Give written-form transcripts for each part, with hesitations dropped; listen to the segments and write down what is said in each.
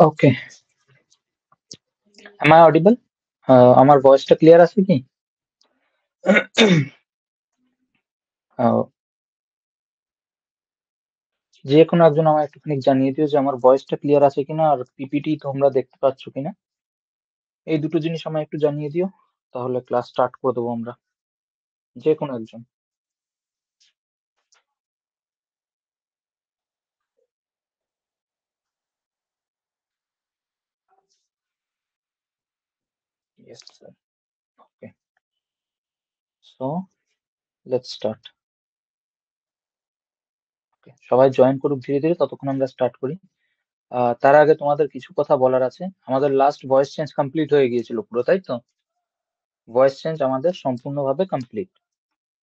Okay, am I audible? আমার ভয়েসটা clear আছে কি? আহ, যে কোনো একজন আমায় একটুখানি জানিয়ে দিও যে আমার ভয়েসটা ক্লিয়ার আছে কিনা আর পিপিটি তোমরা দেখতে পাচ্ছ কিনা। এই দুটো জিনিস আমায় একটু জানিয়ে দিও, তাহলে ক্লাস স্টার্ট করে দেবো আমরা। যে কোনো একজন। Yes, sir. Okay. So, let's start. Okay. সবাই জয়েন করুক ধীরে ধীরে, ততক্ষণ আমরা স্টার্ট করি। তার আগে তোমাদের কিছু কথা বলার আছে। আমাদের লাস্ট ভয়েস চেঞ্জ কমপ্লিট হয়ে গিয়েছিল পুরো, তাই তো? ভয়েস চেঞ্জ আমাদের সম্পূর্ণভাবে কমপ্লিট।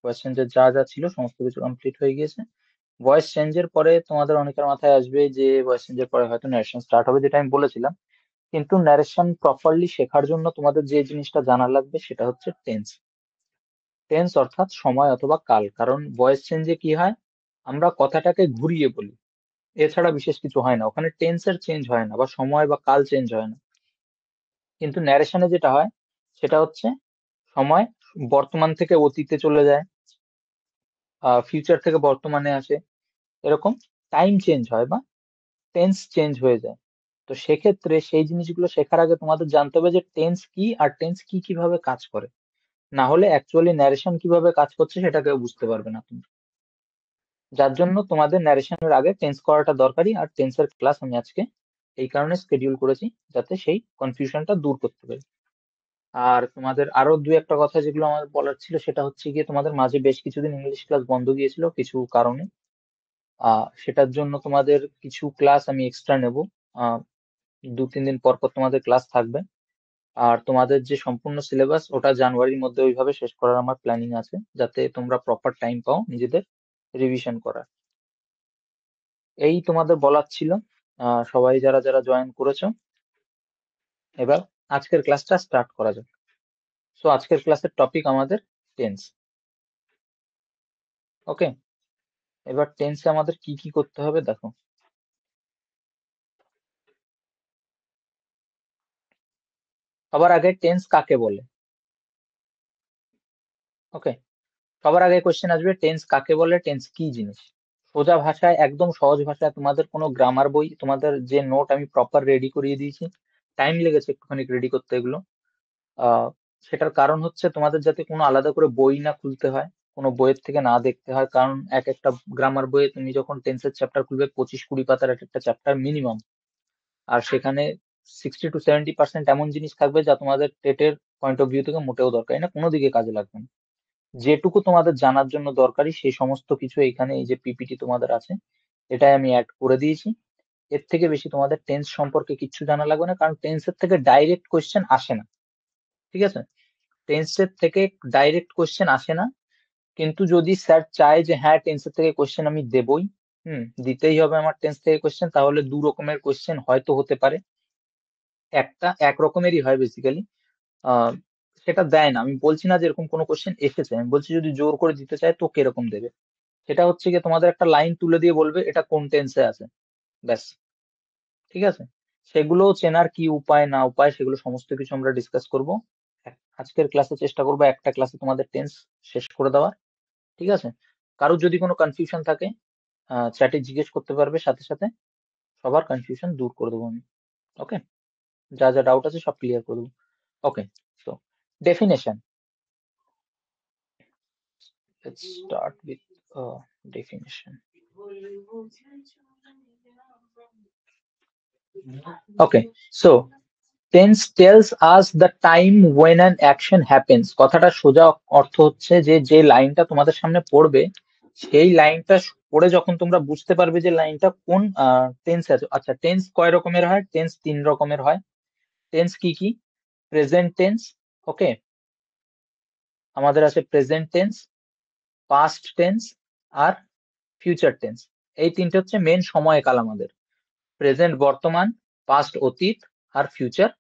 ভয়েস চেঞ্জের যা যা ছিল সমস্ত কিছু কমপ্লিট হয়ে গিয়েছে। ভয়েস চেঞ্জের পরে তোমাদের অনেকের মাথায় আসবে যে ভয়েস চেঞ্জের পরে হয়তো ন্যারেশন স্টার্ট হবে, যেটা আমি বলেছিলাম। কিন্তু ন্যারেশন প্রপারলি শেখার জন্য তোমাদের যে জিনিসটা জানা লাগবে সেটা হচ্ছে টেন্স। টেন্স অর্থাৎ সময় অথবা কাল। কারণ ভয়েস চেঞ্জে কি হয়, আমরা কথাটাকে ঘুরিয়ে বলি, এছাড়া বিশেষ কিছু হয় না। ওখানে টেন্সের চেঞ্জ হয় না বা সময় বা কাল চেঞ্জ হয় না। কিন্তু ন্যারেশনে যেটা হয় সেটা হচ্ছে সময় বর্তমান থেকে অতীতে চলে যায়, ফিউচার থেকে বর্তমানে আসে, এরকম টাইম চেঞ্জ হয় বা টেন্স চেঞ্জ হয়ে যায়। তো সেক্ষেত্রে সেই জিনিসগুলো শেখার আগে তোমাদের জানতে হবে যে টেন্স কি আর টেন্স কি কিভাবে কাজ করে। না হলে অ্যাকচুয়ালি ন্যারেশন কিভাবে কাজ করছে সেটা কেউ বুঝতে পারবে না তুমি। যার জন্য তোমাদের ন্যারেশনের আগে টেন্স করাটা দরকারি। আর টেন্সের ক্লাস আমি আজকে এই কারণে স্কেডিউল করেছি, যাতে সেই কনফিউশনটা দূর করতে পারি। আর তোমাদের আরো দু একটা কথা যেগুলো আমার বলার ছিল, সেটা হচ্ছে গিয়ে তোমাদের মাঝে বেশ কিছুদিন ইংলিশ ক্লাস বন্ধ গিয়েছিল কিছু কারণে। সেটার জন্য তোমাদের কিছু ক্লাস আমি এক্সট্রা নেব। আহ 2-3 দিন পর পর তোমাদের ক্লাস থাকবে। আর তোমাদের যে সম্পূর্ণ সিলেবাস ওটা জানুয়ারির মধ্যে ওইভাবে শেষ করার আমার প্ল্যানিং আছে, যাতে তোমরা প্রপার টাইম পাও নিজেদের রিভিশন করার। এই তোমাদের বলার ছিল। সবাই যারা যারা জয়েন করেছো, এবার আজকের ক্লাসটা স্টার্ট করা যাক। সো আজকের ক্লাসের টপিক আমাদের টেন্স। ওকে, এবার টেন্সে আমাদের কি কি করতে হবে দেখো। সবার আগে টেন্স কাকে বলে? ওকে, সবার আগে কোশ্চেন আসবে টেন্স কাকে বলে, টেন্স কি জিনিস। সোজা ভাষায়, একদম সহজ ভাষায়, তোমাদের কোনো গ্রামার বই, তোমাদের যে নোট আমি প্রপার রেডি করিয়ে দিয়েছি, টাইম লেগেছে একটুখানি রেডি করতে এগুলো। আহ সেটার কারণ হচ্ছে তোমাদের যাতে কোনো আলাদা করে বই না খুলতে হয়, কোনো বইয়ের থেকে না দেখতে হয়। কারণ এক একটা গ্রামার বইয়ে তুমি যখন টেন্সের চ্যাপ্টার খুলবে, 25-20 পাতার এক একটা চ্যাপ্টার মিনিমাম। আর সেখানে 60-70% এমন জিনিস থাকবে যা তোমাদের টেটের পয়েন্ট অফ ভিউ থেকে মোটেও দরকারি না, কোনো দিকে কাজে লাগবে না। যেটুকু তোমাদের জানার জন্য দরকারি সেই সমস্ত কিছু এখানে এই যে পিপিটি তোমাদের আছে, এটাই আমি অ্যাড করে দিয়েছি। এর থেকে বেশি তোমাদের টেন্স সম্পর্কে কিচ্ছু জানা লাগবে না, কারণ টেন্সের থেকে ডাইরেক্ট কোয়েশ্চেন আসে না। ঠিক আছে, টেন্সের থেকে ডাইরেক্ট কোয়েশ্চেন আসে না। কিন্তু যদি স্যার চায় যে হ্যাঁ টেন্সের থেকে কোয়েশ্চেন আমি দেবই, দিতেই হবে আমার টেন্স থেকে কোয়েশ্চেন, তাহলে দু রকমের কোয়েশ্চেন হয়তো হতে পারে। একটা এক রকমেরই হয় বেসিক্যালি। সেটা দেয় না। আমি বলছি না যে এরকম কোনো কোশ্চেন এসেছে, আমি বলছি যদি জোর করে দিতে চায় তো কিরকম দেবে। সেটা হচ্ছে গিয়ে তোমাদের একটা লাইন তুলে দিয়ে বলবে এটা কোন টেন্সে আছে, ব্যাস। ঠিক আছে, সেগুলো চেনার কি উপায় না উপায় সেগুলো সমস্ত কিছু আমরা ডিসকাস করব আজকের ক্লাসে। চেষ্টা করবো একটা ক্লাসে তোমাদের টেন্স শেষ করে দেওয়ার। ঠিক আছে, কারোর যদি কোনো কনফিউশন থাকে চ্যাটে জিজ্ঞেস করতে পারবে, সাথে সাথে সবার কনফিউশন দূর করে দেবো আমি। ওকে, যা যা ডাউট আছে সব ক্লিয়ার করে দেবো। Okay, so definition, let's start with definition. Okay, so tense tells us the time when an action happens. কথাটা সোজা অর্থ হচ্ছে যে যে লাইনটা তোমাদের সামনে পড়বে, সেই লাইনটা পড়ে যখন তোমরা বুঝতে পারবে যে লাইনটা কোন টেন্সে আছে। আচ্ছা, টেন্স কয় রকমের হয়? টেন্স তিন রকমের হয়। টেন্স কি কি? প্রেজেন্ট টেন্স, ওকে, আমাদের আছে প্রেজেন্ট টেন্স, পাস্ট টেন্স, আর ফিউচার টেন্স। এই তিনটে হচ্ছে মেন সময়কাল আমাদের। প্রেজেন্ট বর্তমান, পাস্ট অতীত, আর ফিউচার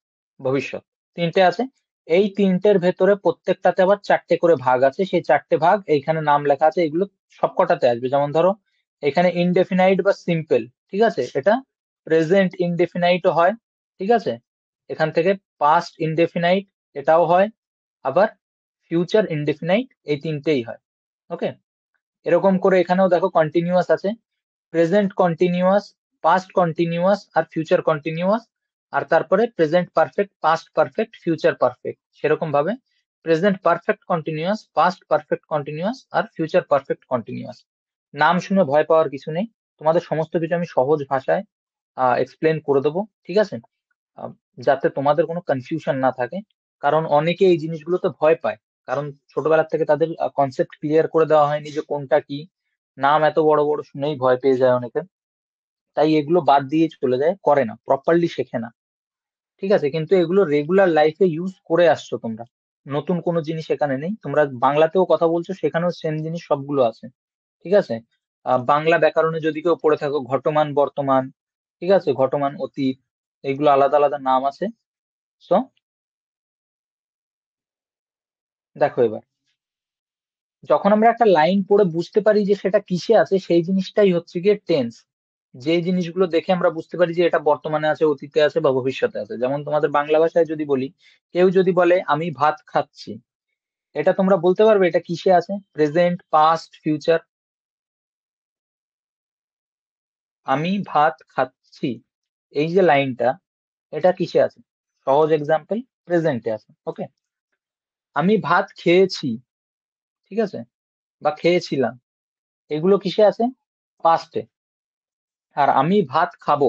ভবিষ্যৎ, তিনটে আছে। এই তিনটের ভেতরে প্রত্যেকটাতে আবার চারটে করে ভাগ আছে। সেই চারটে ভাগ এইখানে নাম লেখা আছে, এগুলো সবকটাতে আসবে। যেমন ধরো এখানে ইনডেফিনাইট বা সিম্পল, ঠিক আছে, এটা প্রেজেন্ট ইনডেফিনাইটও হয়। ঠিক আছে, এখান থেকে পাস্ট ইনডেফিনাইট এটাও হয়, আবার ফিউচার ইনডেফিনাইট, এই তিনটেই হয়। ওকে, এরকম করে এখানেও দেখো কন্টিনিউয়াস আছে, প্রেজেন্ট কন্টিনিউয়াস, পাস্ট কন্টিনিউয়াস, আর ফিউচার কন্টিনিউয়াস। আর তারপরে present perfect, past perfect, future perfect. সেরকম ভাবে present perfect continuous, past perfect continuous, আর ফিউচার পারফেক্ট কন্টিনিউয়াস। নাম শুনে ভয় পাওয়ার কিছু নেই, তোমাদের সমস্ত কিছু আমি সহজ ভাষায় এক্সপ্লেন করে দেবো। ঠিক আছে, আহ, যাতে তোমাদের কোনো কনফিউশন না থাকে। কারণ অনেকে এই জিনিসগুলোতে ভয় পায়, কারণ ছোটবেলা থেকে তাদের কনসেপ্ট ক্লিয়ার করে দেওয়া হয়নি যে কোনটা কি। নাম এত বড় বড় শুনেই ভয় পেয়ে যায় অনেকে, তাই এগুলো বাদ দিয়ে চলে যায়, করে না, প্রপারলি শেখে না। ঠিক আছে, কিন্তু এগুলো রেগুলার লাইফে ইউজ করে আসছো তোমরা, নতুন কোনো জিনিস এখানে নেই। তোমরা বাংলাতেও কথা বলছো, সেখানেও সেম জিনিস সবগুলো আছে। ঠিক আছে, বাংলা ব্যাকরণে যদি কেউ পড়ে থাকো, ঘটমান বর্তমান, ঠিক আছে, ঘটমান অতীত, এগুলো আলাদা আলাদা নাম আছে। সো দেখো এবার, যখন আমরা একটা লাইন পড়ে বুঝতে পারি যে সেটা কিসে আছে, সেই জিনিসটাই হচ্ছে গিয়ে টেন্স। যে জিনিসগুলো দেখে আমরা বুঝতে পারি যে এটা বর্তমানে আছে, অতীতে আছে, বা ভবিষ্যতে আছে। যেমন তোমাদের বাংলা ভাষায় যদি বলি, কেউ যদি বলে আমি ভাত খাচ্ছি, এটা তোমরা বলতে পারবে এটা কিসে আছে? Present, past, future? আমি ভাত খাচ্ছি, এই যে লাইনটা, এটা কিসে আছে? সহজ এক্সাম্পল, প্রেজেন্টে আছে। ওকে, আমি ভাত খেয়েছি, ঠিক আছে, বা খেয়েছিলাম, এগুলো কিসে আছে? পাস্টে। আর আমি ভাত খাবো,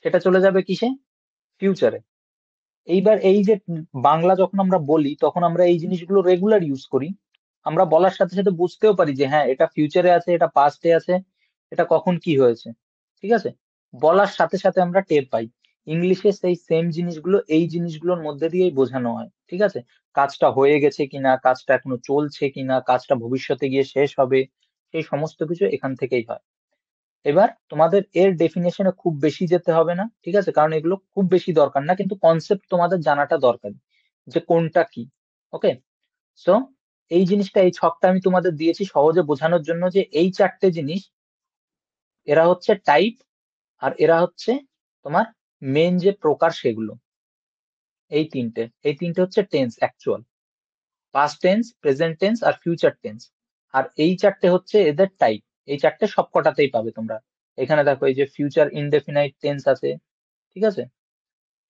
সেটা চলে যাবে কিসে? ফিউচারে। এইবার এই যে বাংলা যখন আমরা বলি তখন আমরা এই জিনিসগুলো রেগুলার ইউজ করি। আমরা বলার সাথে সাথে বুঝতেও পারি যে হ্যাঁ এটা ফিউচারে আছে, এটা পাস্টে আছে, এটা কখন কি হয়েছে। ঠিক আছে, বলার সাথে সাথে আমরা টের পাই। ইংলিশে সেই সেম জিনিসগুলো এই জিনিসগুলোর মধ্যে দিয়েই বোঝানো হয়। ঠিক আছে, কাজটা হয়ে গেছে কিনা, কাজটা এখনো চলছে কিনা, কাজটা ভবিষ্যতে গিয়ে শেষ হবে, সেই সমস্ত কিছু এখান থেকেই হয়। এবার তোমাদের এর ডেফিনেশনে খুব বেশি যেতে হবে না, ঠিক আছে, কারণ এগুলো খুব বেশি দরকার না, কিন্তু কনসেপ্ট তোমাদের জানাটা দরকারি যে কোনটা কি। ওকে, সো এই জিনিসটা, এই ছকটা আমি তোমাদের দিয়েছি সহজে বোঝানোর জন্য, যে এই চারটে জিনিস, এরা হচ্ছে টাইপ, আর এরা হচ্ছে তোমার মেন যে প্রকার সেগুলো। এই তিনটে হচ্ছে tense actual, past tense, present tense, আর ফিউচার টেন্স। আর এই চারটে হচ্ছে এদের টাইপ। এই চারটে সবকটাতেই পাবে তোমরা। এখানে দেখো এই যে ফিউচার ইনডেফিনাইট টেন্স আছে, ঠিক আছে,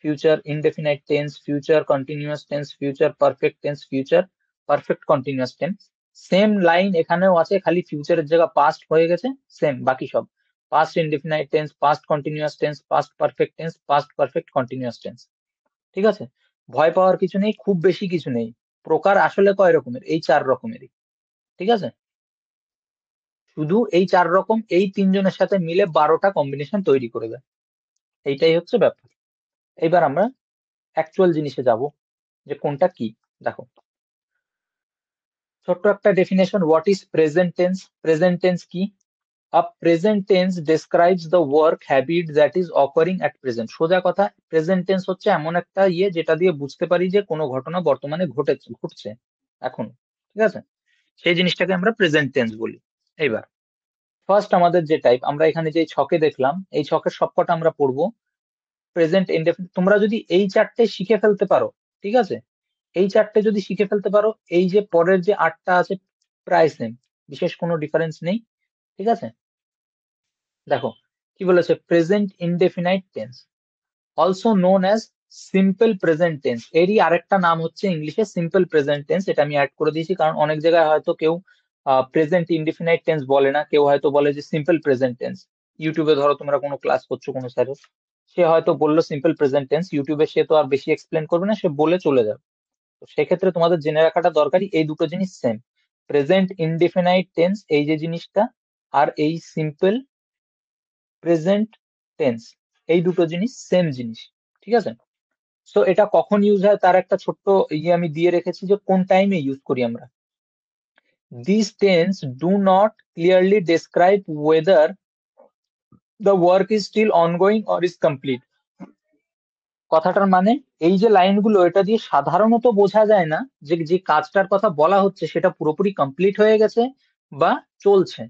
future indefinite tense, future continuous tense, future perfect tense, future perfect continuous tense. Same line এখানেও আছে, খালি ফিউচারের জায়গা পাস্ট হয়ে গেছে, সেম বাকি সব past indefinite tense, past continuous tense, past perfect tense, past perfect continuous tense. ঠিক আছে, ভয় পাওয়ার কিছু নেই, খুব বেশি কিছু নেই। প্রকার আসলে কয় রকমের? এই চার রকমেরই। ঠিক আছে, শুধু এই চার রকম এই তিনজনের সাথে মিলে 12টা কম্বিনেশন তৈরি করে দেয়। এইটাই হচ্ছে ব্যাপার। এবার আমরা অ্যাকচুয়াল জিনিসে যাব, যে কোনটা কি। দেখো, ছোট্ট একটা definition, what is present tense? Present tense কি? A present tense describes the work habit that is occurring at present. সোজা কথা, প্রেজেন্ট টেন্স হচ্ছে এমন একটা যেটা দিয়ে বুঝতে পারি যে কোনো ঘটনা বর্তমানে ঘটছে এখন। ঠিক আছে, সেই জিনিসটাকে আমরা প্রেজেন্ট টেন্স বলি। এইবার ফার্স্ট আমাদের যে টাইপ, আমরা এখানে যে ছকে দেখলাম, এই ছকের সবকটা আমরা পড়বো প্রেজেন্ট ইনডেফিনিট। তোমরা যদি এই চারটে শিখে ফেলতে পারো, ঠিক আছে, এই চারটে যদি শিখে ফেলতে পারো, এই যে পরের যে আটটা আছে প্রায় সেম, বিশেষ কোনো ডিফারেন্স নেই। ঠিক আছে, দেখো কি বলেছে, present indefinite tense also known as simple present tense. এরই আরেকটা নাম হচ্ছে ইংলিশে সিম্পল প্রেজেন্ট টেন্স। এটা আমি অ্যাড করে দিয়েছি কারণ অনেক জায়গায় হয়তো কেউ প্রেজেন্ট ইনডেফিনাইট টেন্স বলে না, কেউ হয়তো বলে যে সিম্পল প্রেজেন্ট টেন্স। ইউটিউবে ধরো তোমরা কোনো ক্লাস করছো কোনো স্যারের, সে হয়তো বললো সিম্পল প্রেজেন্ট টেন্স, ইউটিউবে সে তো আর বেশি এক্সপ্লেন করবে না, সে বলে চলে যাবে। তো সেক্ষেত্রে তোমাদের জেনে রাখাটা দরকারি এই দুটো জিনিস সেম, প্রেজেন্ট ইনডেফিনাইট টেন্স এই যে জিনিসটা, আর এই সিম্পল প্রেজেন্ট টেন্স, এই দুটো জিনিস সেম জিনিস। ঠিক আছে, সো এটা কখন ইউজ হয় তার একটা ছোট্ট আমি দিয়ে রেখেছি যে কোন টাইমে ইউজ করি আমরা। This tense do not clearly describe whether the work is still ongoing or is complete. কথাটার মানে, এই যে লাইনগুলো, এটা দিয়ে সাধারণত বোঝা যায় না যে যে কাজটার কথা বলা হচ্ছে সেটা পুরোপুরি কমপ্লিট হয়ে গেছে বা চলছে।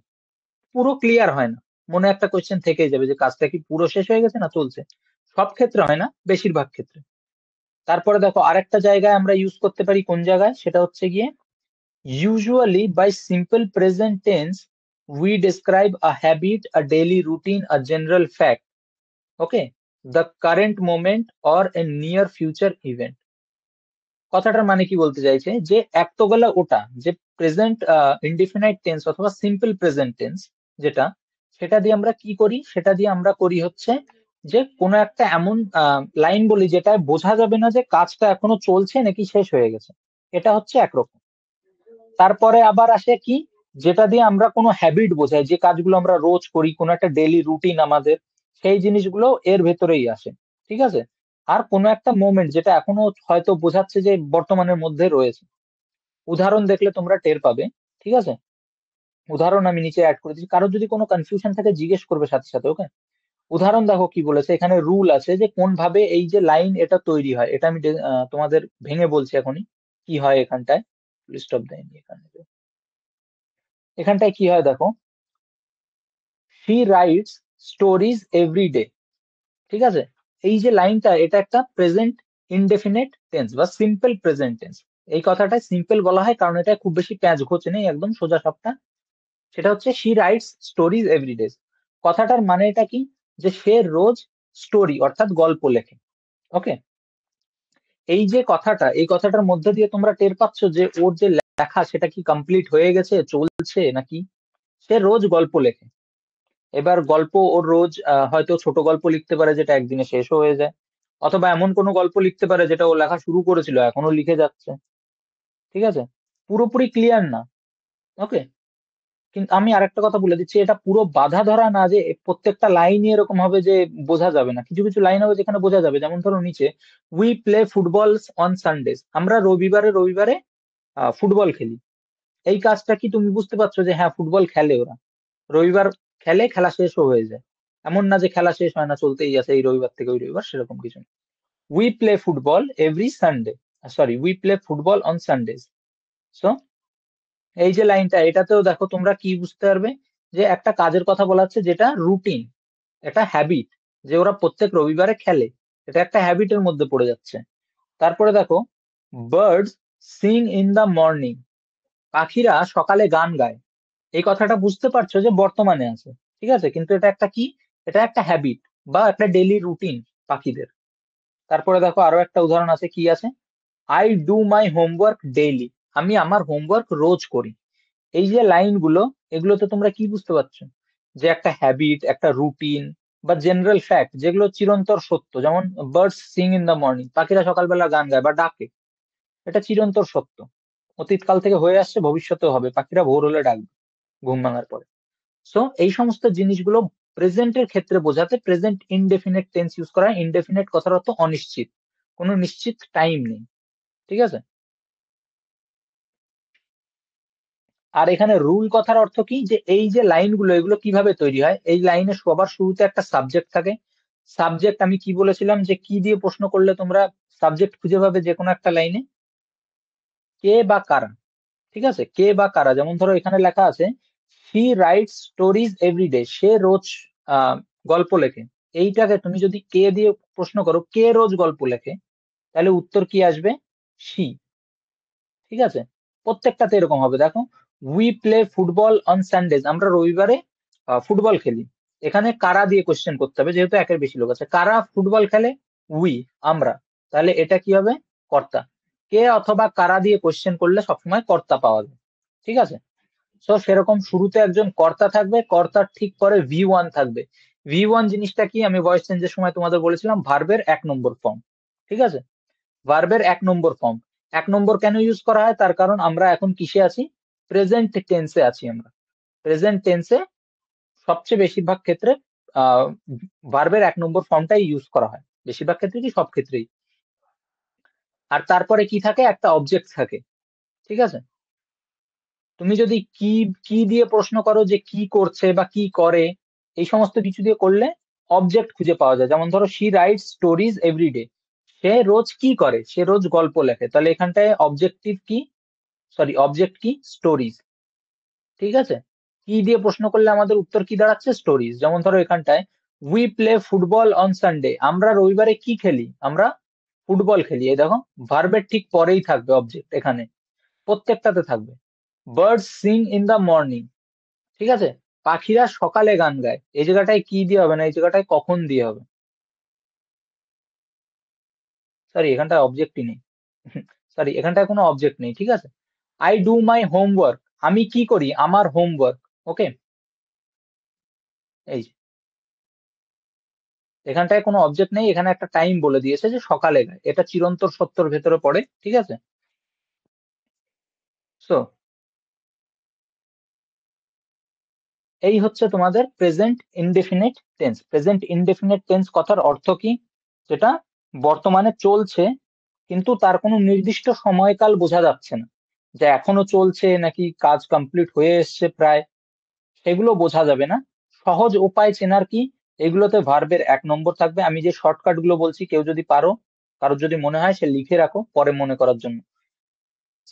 পুরো ক্লিয়ার হয় না, মনে একটা কোয়েশ্চেন থেকেই যাবে যে কাজটা কি পুরো শেষ হয়ে গেছে না চলছে। সব ক্ষেত্রে হয় না, বেশিরভাগ ক্ষেত্রে। তারপরে দেখো আরেকটা জায়গায় আমরা ইউজ করতে পারি, কোন জায়গায়, সেটা হচ্ছে গিয়ে usually by simple present tense we describe a habit, a daily routine, a general fact, okay, the current moment or a near future event। কথাটার মানে কি বলতে চাইছে, যে এক তো গেল ওটা যে প্রেজেন্ট ইনডিফিনাইট টেন্স অথবা সিম্পল প্রেজেন্ট টেন্স যেটা, সেটা দিয়ে আমরা কি করি, সেটা দিয়ে আমরা করি হচ্ছে যে কোনো একটা এমন লাইন বলি যেটা বোঝা যাবে না যে কাজটা এখনো চলছে নাকি শেষ হয়ে গেছে। এটা হচ্ছে একরকম। তারপরে আবার আসে কি, যেটা দিয়ে আমরা কোনো হ্যাবিট বোঝাই, যে কাজগুলো আমরা রোজ করি, কোনো একটা ডেইলি রুটিন আমাদের, সেই জিনিসগুলো এর ভেতরেই আসে। ঠিক আছে, আর কোনো একটা মোমেন্ট যেটা এখনো হয়তো বোঝাচ্ছে যে বর্তমানের মধ্যে রয়েছে। উদাহরণ দেখলে তোমরা টের পাবে। ঠিক আছে, উদাহরণ আমি নিচে অ্যাড করে দিচ্ছি, কারোর যদি কোনো কনফিউশন থাকে জিজ্ঞেস করবে সাথে সাথে। ওকে, উদাহরণ দেখো কি বলেছে, এখানে রুল আছে যে কোন ভাবে এই যে লাইন এটা তৈরি হয়। এটা আমি তোমাদের ভেঙে বলছি এখনই কি হয় এখানটায়। স্টপ দেয়নি এখানে, এখানটায় কি হয় দেখো, he writes stories every day. ঠিক আছে, এই যে লাইনটা, এটা একটা প্রেজেন্ট ইনডেফিনেট টেন্স বা সিম্পল প্রেজেন্ট টেন্স। এই কথাটাই সিম্পল বলা হয় কারণ এটা খুব বেশি প্যাঁচ ঘোচে নেই, একদম সোজা সাপটা। সেটা হচ্ছে she rights stories every day. কথাটার মানে এটা কি, যে সে রোজ স্টোরি অর্থাৎ গল্প লেখে। ওকে, এই যে কথাটা, এই কথাটার মধ্যে দিয়ে তোমরা টের পাচ্ছ যে ওর যে লেখা সেটা কি কমপ্লিট হয়ে গেছে, চলছে নাকি। সে রোজ গল্প লেখে। এবার গল্প ওর রোজ হয়তো ছোট গল্প লিখতে পারে যেটা একদিনে শেষও হয়ে যায়, অথবা এমন কোনো গল্প লিখতে পারে যেটা ও লেখা শুরু করেছিল এখনো লিখে যাচ্ছে। ঠিক আছে, পুরোপুরি ক্লিয়ার না। ওকে, কিন্তু আমি আরেকটা কথা বলে দিচ্ছি, এটা পুরো বাঁধা ধরা না যে প্রত্যেকটা লাইনই এরকম হবে যে বোঝা যাবে না। কিছু কিছু লাইন হবে যেখানে বোঝা যাবে, যেমন ধরো নিচে, we play football on Sundays, আমরা রবিবারে রবিবারে ফুটবল খেলি। এই কাজটা কি তুমি বুঝতে পারছো যে হ্যাঁ ফুটবল খেলে ওরা, রবিবার খেলে, খেলা শেষও হয়ে যায়। এমন না যে খেলা শেষ হয় না, চলতেই আছে এই রবিবার থেকে ওই রবিবার, সেরকম কিছু না। We play football every Sunday, sorry we play football on Sundays. So এই যে লাইনটা, এটাতেও দেখো তোমরা কি বুঝতে পারবে, যে একটা কাজের কথা বলা হচ্ছে যেটা রুটিন, এটা হ্যাবিট, যে ওরা প্রত্যেক রবিবারে খেলে, এটা একটা হ্যাবিটের মধ্যে পড়ে যাচ্ছে। তারপরে দেখো, birds Singh in the morning, পাখিরা সকালে গান গায়। এই কথাটা বুঝতে পারছো যে বর্তমানে আছে। ঠিক আছে, কিন্তু এটা একটা কি, এটা একটা হ্যাবিট বা একটা ডেইলি রুটিন পাখিদের। তারপরে দেখো আরো একটা উদাহরণ আছে, কি আছে, I do my homework daily, আমি আমার হোমওয়ার্ক রোজ করি। এই যে লাইনগুলো, এগুলোতে তোমরা কি বুঝতে পারছো, যে একটা হ্যাবিট, একটা রুটিন বা জেনারেল ফ্যাক্ট যেগুলো চিরন্তর সত্য, যেমন birds Singh in the morning, পাখিরা সকালবেলা গান গায় বা ডাকে, এটা চিরন্তর সত্য, অতীতকাল থেকে হয়ে আসছে, ভবিষ্যতেও হবে, পাখিরা ভোর হলে ডাকবে ঘুম ভাঙার পরে। সো এই সমস্ত জিনিসগুলো প্রেজেন্টের ক্ষেত্রে বোঝাতে প্রেজেন্ট ইনডেফিনেট টেন্স ইউজ করা হয়। ইনডেফিনেট কথার অর্থ অনিশ্চিত, কোনো নিশ্চিত টাইম নেই। ঠিক আছে, আর এখানে রুল কথার অর্থ কি, যে এই যে লাইনগুলো এগুলো কিভাবে তৈরি হয়, এই লাইনে সবার শুরুতে একটা সাবজেক্ট থাকে। সাবজেক্ট আমি কি বলেছিলাম, যে কি দিয়ে প্রশ্ন করলে তোমরা সাবজেক্ট খুঁজে পাবে যে কোনো একটা লাইনে? কে বা কারা। ঠিক আছে, কে বা কারা। যেমন ধরো এখানে লেখা আছে হি রাইটস স্টোরিজ এভরিডে, সে রোজ আহ, গল্প লেখে। এইটাকে তুমি যদি কে দিয়ে প্রশ্ন করো, কে রোজ গল্প লেখে, তাহলে উত্তর কি আসবে? সি। ঠিক আছে, প্রত্যেকটাতে এরকম হবে। দেখো, we play football on Sundays, আমরা রবিবারে ফুটবল খেলি। এখানে কারা দিয়ে কোশ্চেন করতে হবে, যেহেতু একের বেশি লোক আছে। কারা ফুটবল খেলে? উই, আমরা। তাহলে এটা কি হবে? কর্তা। কে অথবা কারা দিয়ে কোশ্চেন করলে সবসময় কর্তা পাওয়া যায়। ঠিক আছে, তো সেরকম শুরুতে একজন কর্তা থাকবে, কর্তার ঠিক পরে ভি ওয়ান থাকবে। ভি ওয়ান জিনিসটা কি, আমি ভয়েস চেঞ্জের সময় তোমাদের বলেছিলাম, ভার্বের 1 নম্বর ফর্ম। ঠিক আছে, ভার্বের 1 নম্বর ফর্ম। 1 নম্বর কেন ইউজ করা হয়, তার কারণ আমরা এখন কিসে আছি? প্রেজেন্ট টেন্সে আছি আমরা। প্রেজেন্ট টেন্সে সবচেয়ে বেশিরভাগ ক্ষেত্রে আহ ভার্বের 1 নম্বর ফর্মটাই ইউজ করা হয়, বেশিরভাগ ক্ষেত্রে কি, সব ক্ষেত্রেই। আর তারপরে কি থাকে, একটা অবজেক্ট থাকে। ঠিক আছে, তুমি যদি কি কি দিয়ে প্রশ্ন করো, যে কি করছে বা কি করে, এই সমস্ত কিছু দিয়ে করলে অবজেক্ট খুঁজে পাওয়া যায়। যেমন ধরো শি রাইটস স্টোরিজ এভরিডে, সে রোজ কি করে, সে রোজ গল্প লেখে। তাহলে এখানটায় অবজেক্টিভ কি, সরি অবজেক্ট কি, স্টোরিজ। ঠিক আছে, কি দিয়ে প্রশ্ন করলে আমাদের উত্তর কি দাঁড়াচ্ছে? স্টোরিজ। যেমন ধরো এখানটায় we play football on Sunday, আমরা রবিবারে কি খেলি? আমরা ফুটবল খেলি। এই দেখো, ভার্বের ঠিক পরেই থাকবে অবজেক্ট, এখানে প্রত্যেকটাতে থাকবে। Birds Singh in the morning, ঠিক আছে, পাখিরা সকালে গান গায়। এই জায়গাটায় কি দিয়ে হবে না, এই জায়গাটায় কখন দিয়ে হবে। সরি, এখানটায় অবজেক্টই নেই। সরি, এখানটায় কোনো অবজেক্ট নেই। ঠিক আছে, আই ডু মাই হোমওয়ার্ক, আমি কি করি? আমার হোমওয়ার্ক। ওকে, এই যে, এখানটায় কোনো অবজেক্ট নেই, এখানে একটা টাইম বলে দিয়েছে যে সকালে গায়, এটা চিরন্তর সত্যর ভেতরে পড়ে। ঠিক আছে, সো এই হচ্ছে তোমাদের present indefinite tense. Present indefinite tense কথার অর্থ কি? যেটা বর্তমানে চলছে, কিন্তু তার কোনো নির্দিষ্ট সময়কাল বোঝা যাচ্ছে না, যে এখনো চলছে নাকি কাজ কমপ্লিট হয়ে এসছে প্রায়, সেগুলো বোঝা যাবে না। সহজ উপায় চেনার কি, এগুলোতে ভার্বের 1 নম্বর থাকবে। আমি যে শর্টকাট গুলো বলছি, কেউ যদি পারো, কারোর যদি মনে হয়, সে লিখে রাখো পরে মনে করার জন্য।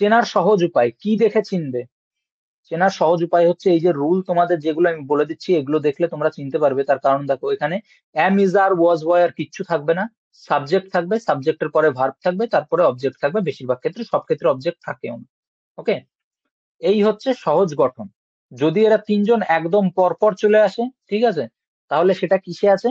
চেনার সহজ উপায় কি, দেখে চিনবে? চেনার সহজ উপায় হচ্ছে এই যে রুল তোমাদের যেগুলো আমি বলে দিচ্ছি, এগুলো দেখলে তোমরা চিনতে পারবে। তার কারণ দেখো, এখানে am, is, are, was, were কিচ্ছু থাকবে না। সাবজেক্ট থাকবে, সাবজেক্টের পরে ভার্ব থাকবে, তারপরে অবজেক্ট থাকবে। বেশিরভাগ ক্ষেত্রে, সব ক্ষেত্রে অবজেক্ট থাকেও না। ওকে, এই হচ্ছে সহজ গঠন। যদি এরা তিনজন একদম পরপর চলে আসে, ঠিক আছে, তাহলে সেটা কিসে আছে?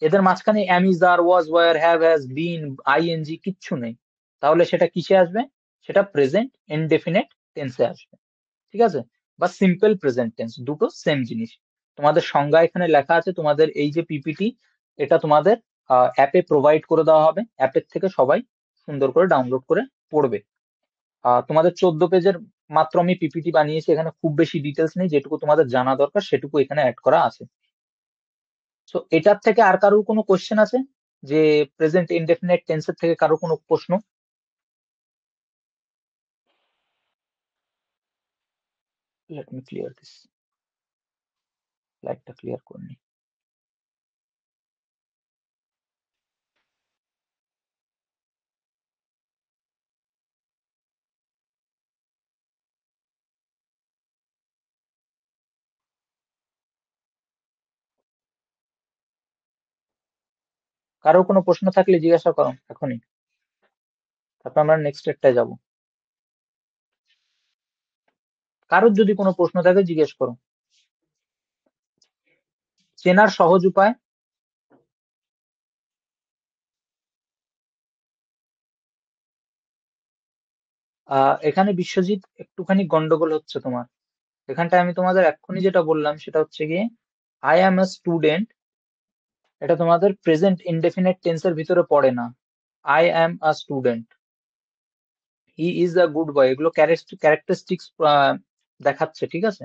এদের মাঝখানে am, is, are, was, were, have, has, been, ING কিচ্ছু নেই। তাহলে সেটা কিসে আসবে? সেটা প্রেজেন্ট ইনডেফিনেট টেন্সে আসবে। ঠিক আছে, বা সিম্পল প্রেজেন্ট টেন্স, দুটো সেম জিনিস। তোমাদের সংজ্ঞা এখানে লেখা আছে। তোমাদের এই যে পিপিটি, এটা তোমাদের অ্যাপে প্রোভাইড করে দেওয়া হবে। অ্যাপের থেকে সবাই সুন্দর করে ডাউনলোড করে পড়বে। তোমাদের 14 পেজের মাত্র আমি পিপিটি বানিয়েছি, এখানে খুব বেশি ডিটেলস নেই, যেটুকু তোমাদের জানা দরকার সেটুকু এখানে অ্যাড করা আছে। তো এটার থেকে আর কারোর কোনো কোশ্চেন আছে, যে প্রেজেন্ট ইনডেফিনিট টেন্সের থেকে কারো কোনো প্রশ্ন? লেট মি ক্লিয়ার দিস, লাইটটা ক্লিয়ার করে নি। কারো কোনো প্রশ্ন থাকলে জিজ্ঞাসা করো এখনই, তারপর আমরা নেক্সট স্টেপটায় যাবো। কারোর যদি কোনো প্রশ্ন থাকে জিজ্ঞেস করো। চেনার সহজ উপায়, এখানে বিশ্বজিৎ একটুখানি গন্ডগোল হচ্ছে তোমার। এখানটায় আমি তোমাদের এক্ষুনি যেটা বললাম সেটা হচ্ছে গিয়ে আই অ্যাম আ স্টুডেন্ট, এটা তোমাদের প্রেজেন্ট ইনডেফিনিট টেন্সের ভিতরে পড়ে না। I am a student, he is a good boy, এগুলো ক্যারেক্টারিস্টিক্স দেখাচ্ছে। ঠিক আছে,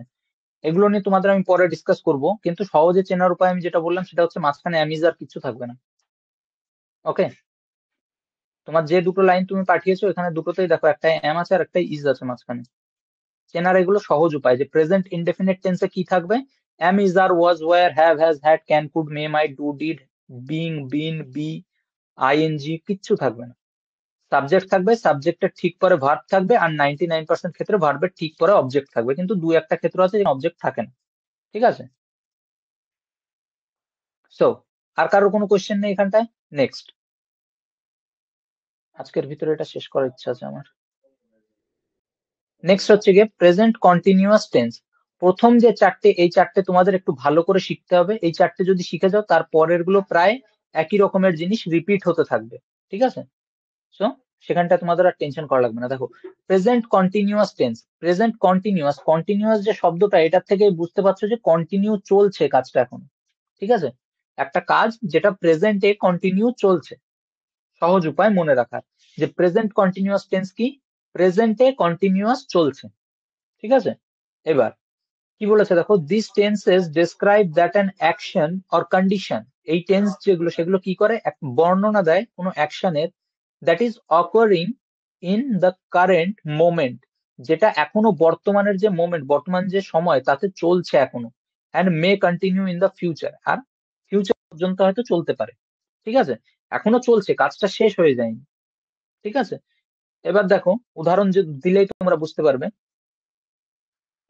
এগুলো নিয়ে তোমাদের আমি পরে ডিসকাস করব। কিন্তু সহজে চেনার উপায় আমি যেটা বললাম সেটা হচ্ছে মাঝখানে অ্যাম, ইজ, আর কিছু থাকবে না। ওকে, তোমার যে দুটো লাইন তুমি পাঠিয়েছো, এখানে দুটোতেই দেখো, একটা অ্যাম আছে আর একটা ইজ আছে মাঝখানে। চেনার এগুলো সহজ উপায় যে প্রেজেন্ট ইনডেফিনিট টেন্সে কি থাকবে, am is are was were have has had can could may might do did being been be ING কিচ্ছু থাকবে না। সাবজেক্ট থাকবে, সাবজেক্টের ঠিক পরে ভার্ব থাকবে, আর 99% ক্ষেত্রে ভার্বের ঠিক পরে অবজেক্ট থাকবে, কিন্তু দু একটা ক্ষেত্র আছে যেখানে অবজেক্ট থাকে না। ঠিক আছে? সো আর কারোর কোনো কোয়েশ্চেন নেই এখানটায়? নেক্সট। আজকের ভিতরে এটা শেষ করার ইচ্ছা আছে আমার। নেক্সট হচ্ছে গিয়ে প্রেজেন্ট কন্টিনিউয়াস টেন্স। প্রথম যে চারটে, এই চারটে তোমাদের একটু ভালো করে শিখতে হবে। এই চারটে যদি শিখে যাও, তার পরের গুলো প্রায় একই রকমের জিনিস রিপিট হতে থাকবে। ঠিক আছে? সো সেখানটা তোমাদের আর টেনশন করা লাগবে না। দেখো, present continuous tense, present continuous, continuous যে শব্দটা, এটার থেকে বুঝতে পারছো যে কন্টিনিউ চলছে কাজটা এখন। ঠিক আছে? একটা কাজ যেটা প্রেজেন্টে কন্টিনিউ চলছে। সহজ উপায় মনে রাখার যে প্রেজেন্ট কন্টিনিউয়াস টেন্স কি, প্রেজেন্টে কন্টিনিউয়াস চলছে। ঠিক আছে? এবার কি বলেছে দেখো, this tenses describe that an action or condition. এই টেন্স যেগুলো, সেগুলো কি করে, এক বর্ণনা দেয় কোনো অ্যাকশনের, that is occurring in the current moment, যেটা এখনো বর্তমানের যে মোমেন্ট, বর্তমান যে সময়, তাতে চলছে এখনো, and may continue in the future, আর ফিউচার পর্যন্ত হয়তো চলতে পারে। ঠিক আছে? এখনো চলছে, কাজটা শেষ হয়ে যায়নি। ঠিক আছে? এবার দেখো, উদাহরণ যে দিলেই তোমরা বুঝতে পারবে।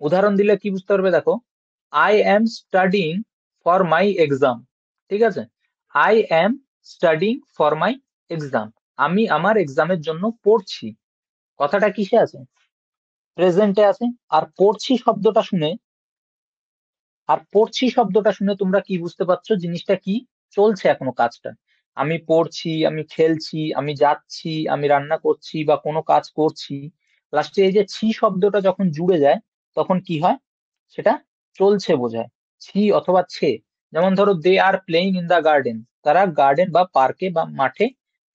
উদাহরণ দিলে কি বুঝতে পারবে দেখো, I am studying for my exam. ঠিক আছে? I am studying for my exam, আমি আমার এক্সামের জন্য পড়ছি। কথাটা কিসে আছে? প্রেজেন্টে আছে। আর পড়ছি শব্দটা শুনে, আর পড়ছি শব্দটা শুনে তোমরা কি বুঝতে পারছো, জিনিসটা কি, চলছে এখনো কাজটা। আমি পড়ছি, আমি খেলছি, আমি যাচ্ছি, আমি রান্না করছি, বা কোনো কাজ করছি, লাস্টে এই যে ছি শব্দটা যখন জুড়ে যায়, তখন কি হয়, সেটা চলছে বোঝায়। ছি অথবা ছে। যেমন ধরো, they are playing in the garden, তারা গার্ডেন বা পার্কে বা মাঠে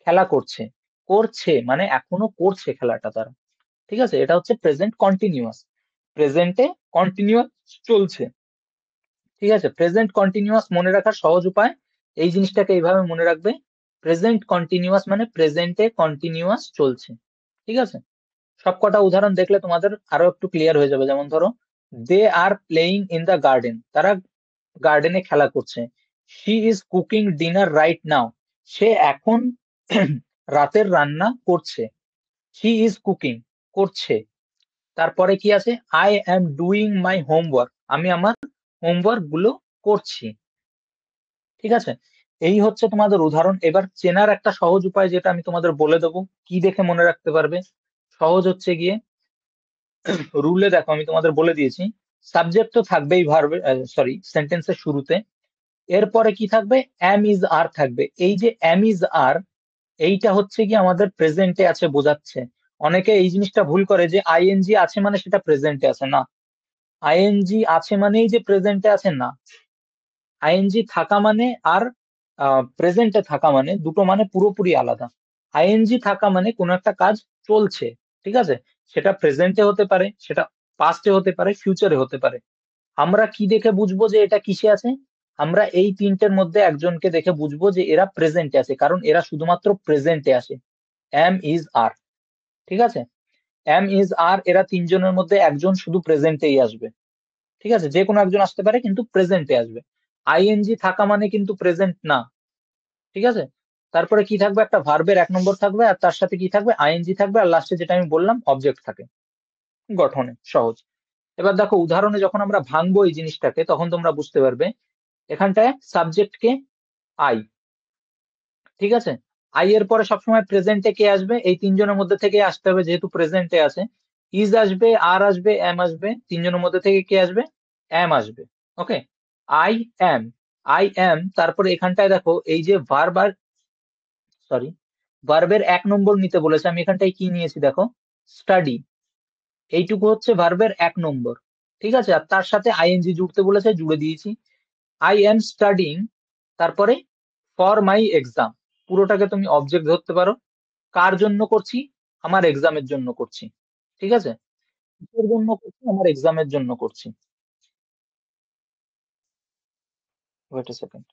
খেলা করছে। করছে মানে এখনো করছে খেলাটা তারা। ঠিক আছে? এটা হচ্ছে প্রেজেন্ট কন্টিনিউয়াস, প্রেজেন্টে কন্টিনিউয়াস চলছে। ঠিক আছে? প্রেজেন্ট কন্টিনিউয়াস মনে রাখার সহজ উপায়, এই জিনিসটাকে এইভাবে মনে রাখবে, প্রেজেন্ট কন্টিনিউয়াস মানে প্রেজেন্টে কন্টিনিউয়াস চলছে। ঠিক আছে? সবকটা উদাহরণ দেখলে তোমাদের আরো একটু ক্লিয়ার হয়ে যাবে। যেমন ধরো, they are playing in the garden, তারা গার্ডেনে খেলা করছে। She is cooking dinner right now, সে এখন রাতের রান্না করছে। শি ইজ কুকিং, করছে। তারপরে কি আছে, I am doing my homework, আমি আমার হোমওয়ার্ক গুলো করছি। ঠিক আছে? এই হচ্ছে তোমাদের উদাহরণ। এবার চেনার একটা সহজ উপায় যেটা আমি তোমাদের বলে দেবো, কি দেখে মনে রাখতে পারবে। সহজ হচ্ছে গিয়ে, রুলে দেখো আমি তোমাদের বলে দিয়েছি, সাবজেক্ট তো থাকবেই ভার্বে, সরি, সেন্টেন্সের শুরুতে। এরপরে কি থাকবে, এম ইজ আর থাকবে। এই যে এম ইজ আর, এইটা হচ্ছে কি আমাদের প্রেজেন্টে আছে বোঝাচ্ছে। অনেকে এই জিনিসটা ভুল করে যে আইএনজি আছে মানে সেটা প্রেজেন্টে আছে, না। আইএনজি আছে মানেই যে প্রেজেন্টে আছে, না। আইএনজি থাকা মানে আর প্রেজেন্টে থাকা মানে দুটো মানে পুরোপুরি আলাদা। আইএনজি থাকা মানে কোনো একটা কাজ চলছে। ঠিক আছে? সেটা প্রেজেন্টে হতে পারে, সেটা পাস্টে হতে পারে, ফিউচারে হতে পারে। আমরা কি দেখে বুঝবো যে এটা কিসে আছে? আমরা এই তিনটের মধ্যে একজনকে দেখে বুঝবো যে এরা প্রেজেন্টে আছে, কারণ এরা শুধুমাত্র প্রেজেন্টে আসে। এম ইজ আর। ঠিক আছে? এম ইজ আর, এরা তিনজনের মধ্যে একজন শুধু প্রেজেন্টেই আসবে। ঠিক আছে? যে কোনো একজন আসতে পারে, কিন্তু প্রেজেন্টে আসবে। আইএনজি থাকা মানে কিন্তু প্রেজেন্ট না। ঠিক আছে? তারপরে কি থাকবে, একটা ভার্বের 1 নম্বর থাকবে, আর তার সাথে কি থাকবে, আইএনজি থাকবে, আর লাস্টে যেটা আমি বললাম, অবজেক্ট থাকে গঠনে। সহজ। এবার দেখো, উদাহরণে যখন আমরা ভাঙবো এই জিনিসটাকে, তখন তোমরা বুঝতে পারবে। এখানটায় সাবজেক্টকে আই। ঠিক আছে? আই এর পরে সবসময় প্রেজেন্টে কে আসবে, এই তিনজনের মধ্যে থেকে আসতে হবে, যেহেতু প্রেজেন্টে আছে। ইজ আসবে, আর আসবে, এম আসবে, তিনজনের মধ্যে থেকে কে আসবে, এম আসবে। Okay? I am, I am. তারপরে এখানটায় দেখো, এই যে ভার্ব আর, সরি, ভার্বের 1 নম্বর নিতে বলেছে, আমি এখানটায় কি নিয়েছি দেখো, স্টাডি। এইটুকু হচ্ছে ভার্বের 1 নম্বর। ঠিক আছে? আর তার সাথে আইএনজি জুড়তে বলেছে, জুড়ে দিয়েছি। আই এম স্টাডিং, তারপরে ফর মাই এক্সাম, পুরোটাকে তুমি অবজেক্ট ধরতে পারো। কার জন্য করছি, আমার এক্সামের জন্য করছি। ঠিক আছে? কিসের জন্য করছি, আমার এক্সামের জন্য করছি। Wait a second.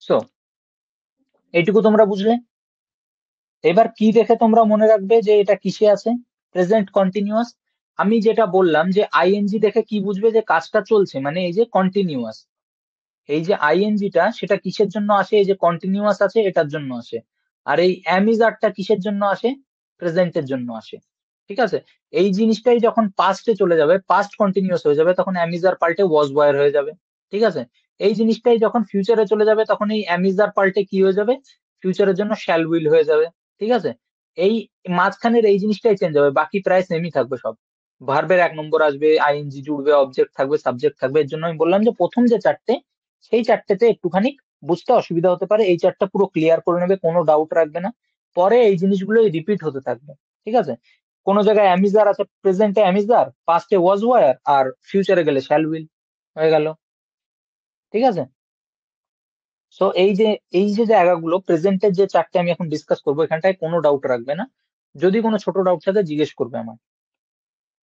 সো এইটুকু তোমরা বুঝলে। এবার কি দেখে তোমরা মনে রাখবে যে এটা কিসে আছে? Present continuous. আমি যেটা বললাম যে আইএনজি দেখে কি বুঝবে যে কাজটা চলছে, মানে এই যে কন্টিনিউয়াস। এই যে আইএনজিটা সেটা কিসের জন্য আসে? এই যে কন্টিনিউয়াস আছে এটার জন্য আসে। আর এই অ্যামিজারটা কিসের জন্য আসে? প্রেজেন্টের জন্য আসে। ঠিক আছে? এই জিনিসটাই যখন পাস্টে চলে যাবে, পাস্ট কন্টিনিউয়াস হয়ে যাবে, তখন অ্যামিজার পাল্টে ওয়াজ ওয়ার হয়ে যাবে। ঠিক আছে? এই জিনিসটাই যখন ফিউচারে চলে যাবে, তখন এই অ্যামিজার পাল্টে কি হয়ে যাবে? ফিউচারের জন্য শ্যাল উইল হয়ে যাবে। ঠিক আছে? এই মাঝখানের এই জিনিসটাই চেঞ্জ হবে, বাকি প্রায় সেমই থাকবে সব। ভার্বের 1 নম্বর আসবে, আইএনজি জুড়বে, অবজেক্ট থাকবে, সাবজেক্ট থাকবে। এর জন্য আমি বললাম যে প্রথম যে চারটে, সেই চারটেতে একটুখানি বুঝতে অসুবিধা হতে পারে। এই চারটা পুরো ক্লিয়ার করে নেবে, কোনো ডাউট রাখবে না। পরে এই জিনিসগুলো রিপিট হতে থাকবে। ঠিক আছে? কোনো জায়গায় অ্যামিজার আছে, প্রেজেন্টে অ্যামিজার, পাস্টে ওয়াজ ওয়ার, আর ফিউচারে গেলে শ্যাল উইল হয়ে গেল। ঠিক আছে? সো এই যে জায়গাগুলো, প্রেজেন্টের যে চারটে আমি এখন ডিসকাস করবো, এখানটায় কোনো ডাউট রাখবে না। যদি কোনো ছোট ডাউট থাকে জিজ্ঞেস করবে আমার।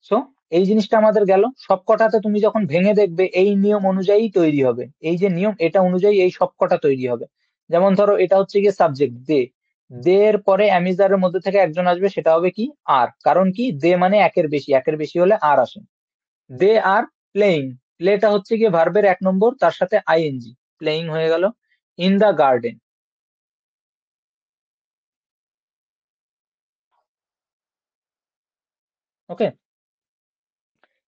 সো এই জিনিসটা আমাদের গেল। সবকটাতে তুমি যখন ভেঙে দেখবে এই নিয়ম অনুযায়ী তৈরি হবে, এই যে নিয়ম এটা অনুযায়ী এই সবকটা তৈরি হবে। যেমন ধরো এটা হচ্ছে গিয়ে সাবজেক্ট দে, দে এর পরে অ্যামিজারের মধ্যে থেকে একজন আসবে, সেটা হবে কি? আর। কারণ কি? দে মানে একের বেশি, একের বেশি হলে আর আসে। দে আর প্লেইং, প্লেটা হচ্ছে গিয়ে ভার্বের 1 নম্বর, তার সাথে আইএনজি, প্লেইং হয়ে গেল। In the garden. Okay,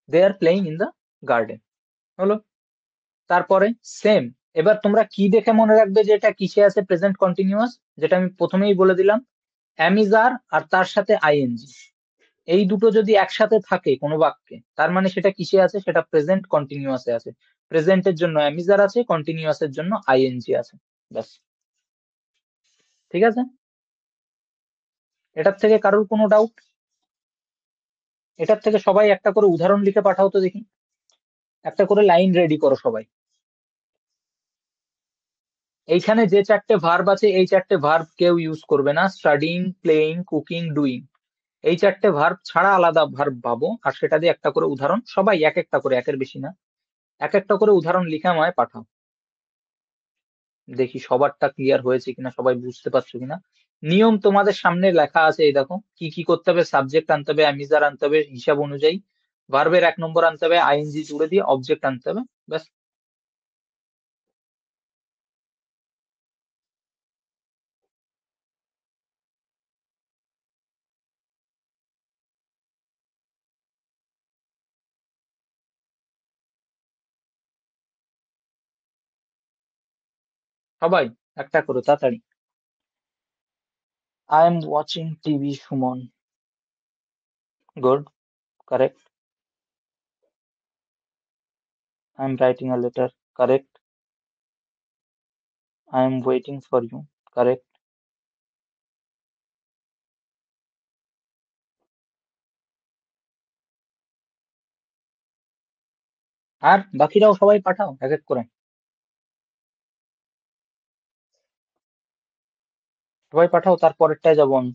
they are playing in the garden হলো। তারপরে সেম। এবার তোমরা কি দেখে মনে রাখবে যে এটা কিসে আছে প্রেজেন্ট কন্টিনিউয়াস? যেটা আমি প্রথমেই বলে দিলাম, অ্যামিজার আর তার সাথে আইএনজি, এই দুটো যদি একসাথে থাকে কোনো বাক্যে, তার মানে সেটা কিসে আছে? সেটা প্রেজেন্ট কন্টিনিউয়াসে আছে। প্রেজেন্টের জন্য অ্যামিজার আছে, কন্টিনিউয়াসের জন্য আইএনজি আছে। ব্যাস। ঠিক আছে? এটার থেকে কারোর কোনো ডাউট? এটার থেকে সবাই একটা করে উদাহরণ লিখে পাঠাও তো দেখি। একটা করে লাইন রেডি করো সবাই। এইখানে যে চারটে ভার্ব আছে, এই চারটে ভার্ব কেউ ইউজ করবে না। স্টাডিং, প্লেইং, কুকিং, ডুইং, এই চারটে ভার্ব ছাড়া আলাদা ভার্ব ভাবো, আর সেটা দিয়ে একটা করে উদাহরণ, সবাই এক একটা করে, একের বেশি না, এক একটা করে উদাহরণ লিখে আমায় পাঠাও। দেখি সবারটা ক্লিয়ার হয়েছে কিনা, সবাই বুঝতে পারছো কিনা। নিয়ম তোমাদের সামনে লেখা আছে, এই দেখো কি কি করতে হবে। সাবজেক্ট আনতে হবে, অ্যামিজার আনতে হবে হিসাব অনুযায়ী, ভার্বের 1 নম্বর আনতে হবে, আইএনজি জুড়ে দিয়ে অবজেক্ট আনতে হবে। ব্যাস। সবাই একটা করে তাড়াতাড়ি। I am watching TV, Suman. Good, correct. I am writing a letter, correct. I am waiting for you, correct. আর বাকিরাও সবাই পাঠাও এক এক করে। সবাই পাঠাও, তারপরেরটায় যাবো আমি।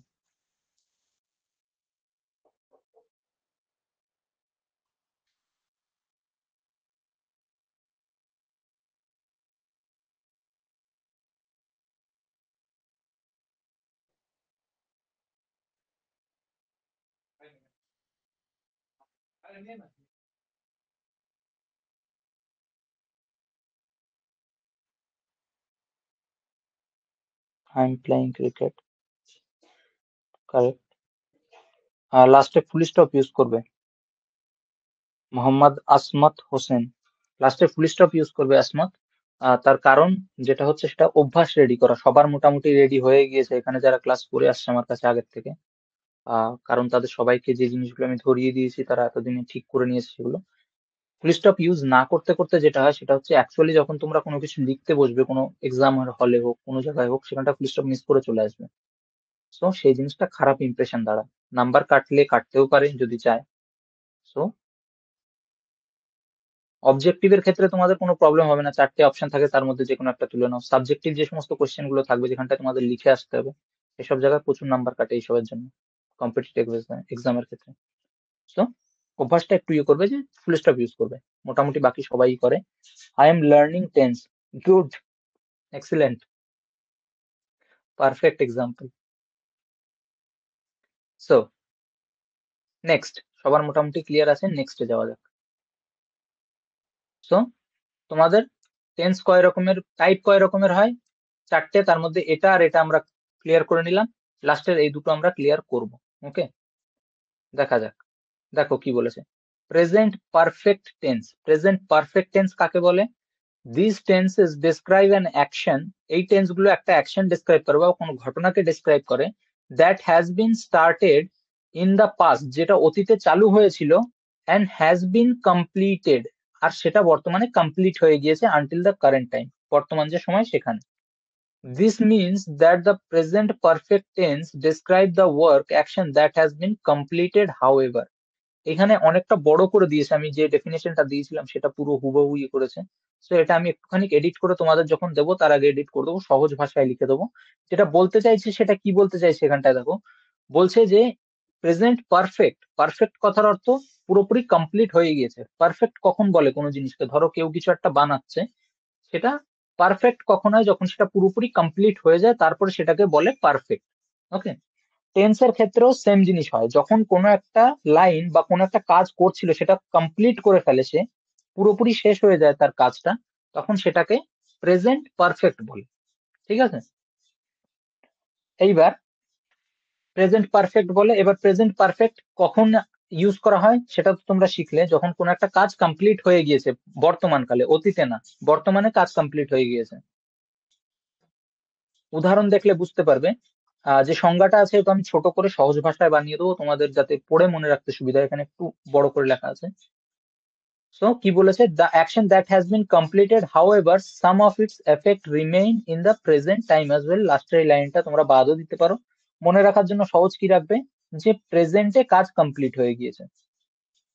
I am playing cricket, correct. লাস্টে ফুল স্টপ ইউজ করবে। মোহাম্মদ আসমত হোসেন, লাস্টে ফুল স্টপ ইউজ করবে আসমত। তার কারণ যেটা হচ্ছে, সেটা অভ্যাস রেডি করা। সবার মোটামুটি রেডি হয়ে গিয়েছে এখানে যারা ক্লাস করে আসছে আমার কাছে আগের থেকে। কারণ তাদের সবাইকে যে জিনিসগুলো আমি ধরিয়ে দিয়েছি, তারা এতদিনে ঠিক করে নিয়েছে সেগুলো। ফুল স্টপ ইউজ না করতে করতে যেটা হয়, সেটা হচ্ছে অ্যাকচুয়ালি যখন তোমরা কোনো কিছু লিখতে বসবে, কোনো এক্সাম হলে হোক, কোনো জায়গায় হোক, সেখানটা ফুল স্টপ মিস করে চলে আসবে। সো সেই জিনিসটা খারাপ ইমপ্রেশন দাঁড়ায়। নাম্বার কাটলে কাটতেও পারে যদি চায়। সো অবজেক্টিভের ক্ষেত্রে তোমাদের কোনো প্রবলেম হবে না, চারটে অপশন থাকে, তার মধ্যে যে কোনো একটা তুলে নাও। সাবজেক্টিভ যে সমস্ত কোশ্চেন গুলো থাকবে, যেখানটা তোমাদের লিখে আসতে হবে, এসব জায়গায় প্রচুর নাম্বার কাটে এইসবের জন্য, কম্পিটিটিভ এক্সামের ক্ষেত্রে। তো অভ্যাসটা একটু ইয়ে করবে যে ফুল স্টপ ইউজ করবে। মোটামুটি বাকি সবাই করে। I am learning tense, good, excellent. Perfect example. So next, সবার মোটামুটি ক্লিয়ার আছে, নেক্সটে যাওয়া যাক। সো তোমাদের টেন্স কয় রকমের, টাইপ কয় রকমের হয়? চারটে, তার মধ্যে এটা আর এটা আমরা ক্লিয়ার করে নিলাম, লাস্টের এই দুটো আমরা ক্লিয়ার করব। ওকে, দেখা যাক। দেখো কি বলেছে, present perfect tense. Present perfect tense কাকে বলে? This tenses describe an action. এই টেন্স গুলো একটা অ্যাকশন ডেসক্রাইব করে বা কোনো ঘটনাকে ডেসক্রাইব করে, that has been started in the past, যেটা অতীতে চালু হয়েছিল, অ্যান্ড হ্যাজ বিন কমপ্লিটেড, আর সেটা বর্তমানে কমপ্লিট হয়ে গিয়েছে, আনটিল দ্য কারেন্ট টাইম, বর্তমান যে সময় সেখানে। This means that the present perfect tense describe the work action that has been completed, however. এখানে অনেকটা বড় করে দিয়েছে, আমি যে ডেফিনেশনটা দিয়েছিলাম সেটা পুরো হুবহু করেছে। তো এটা আমি একটুখানি এডিট করে তোমাদের যখন দেবো তার আগে এডিট করে দেবো, সহজ ভাষায় লিখে দেবো। যেটা বলতে চাইছে সেটা কি বলতে চাইছে এখানটায় দেখো, বলছে যে প্রেজেন্ট পারফেক্ট, পারফেক্ট কথার অর্থ পুরোপুরি কমপ্লিট হয়ে গিয়েছে। পারফেক্ট কখন বলে কোনো জিনিসকে, ধরো কেউ কিছু একটা বানাচ্ছে, সেটা পারফেক্ট কখন হয়? যখন সেটা পুরোপুরি কমপ্লিট হয়ে যায়, তারপরে সেটাকে বলে পারফেক্ট। ওকে, টেন্সের ক্ষেত্রেও সেম জিনিস হয়, যখন কোনো একটা লাইন বা কোনো একটা কাজ করছিল সেটা কমপ্লিট করে ফেলে, সে পুরোপুরি শেষ হয়ে যায় তার কাজটা, তখন সেটাকে প্রেজেন্ট পারফেক্ট বলে। ঠিক আছে, এইবার প্রেজেন্ট পারফেক্ট বলে। এবার প্রেজেন্ট পারফেক্ট কখন ইউজ করা হয় সেটা তো তোমরা শিখলে, যখন কোনো একটা কাজ কমপ্লিট হয়ে গিয়েছে বর্তমান কালে, অতীতে না, বর্তমানে কাজ কমপ্লিট হয়ে গিয়েছে। উদাহরণ দেখলে বুঝতে পারবে। যে সংজ্ঞাটা আছে ওটা আমি ছোট করে সহজ ভাষায় বানিয়ে দেবো তোমাদের, যাতে পড়ে মনে রাখতে সুবিধা হয়। এখানে একটু বড় করে লেখা আছে। সো কি বলেছে, the action that has been completed how ever some of its effect remain in the present time as well. লাস্টের এই লাইনটা তোমরা বাদও দিতে পারো, মনে রাখার জন্য সহজ কি রাখবে, যে প্রেজেন্টে কাজ কমপ্লিট হয়ে গিয়েছে,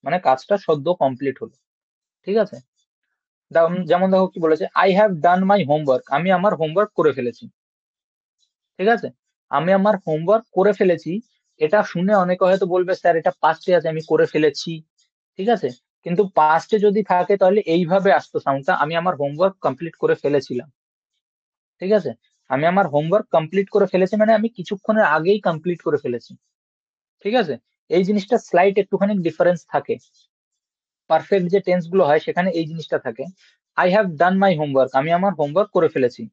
মানে কাজটা সদ্য কমপ্লিট হলো। ঠিক আছে, যেমন দেখো কি বলেছে, I have done my homework, আমি আমার হোমওয়ার্ক করে ফেলেছি। ঠিক আছে, আমি আমার হোমওয়ার্ক করে ফেলেছি, এটা শুনে অনেকে হয়তো বলবে স্যার এটা পাস্টে আছে, আমি করে ফেলেছি। ঠিক আছে, কিন্তু পাস্টে যদি থাকে তাহলে এইভাবে আসতো সাউন্ডটা, আমি আমার হোমওয়ার্ক কমপ্লিট করে ফেলেছিলাম। ঠিক আছে, আমি আমার হোমওয়ার্ক কমপ্লিট করে ফেলেছি মানে আমি কিছুক্ষণের আগেই কমপ্লিট করে ফেলেছি। ঠিক আছে, এই জিনিসটা স্লাইট একটুখানি ডিফারেন্স থাকে, পারফেক্ট যে টেন্স গুলো হয় সেখানে এই জিনিসটা থাকে। I have done my homework, আমি আমার হোমওয়ার্ক করে ফেলেছি।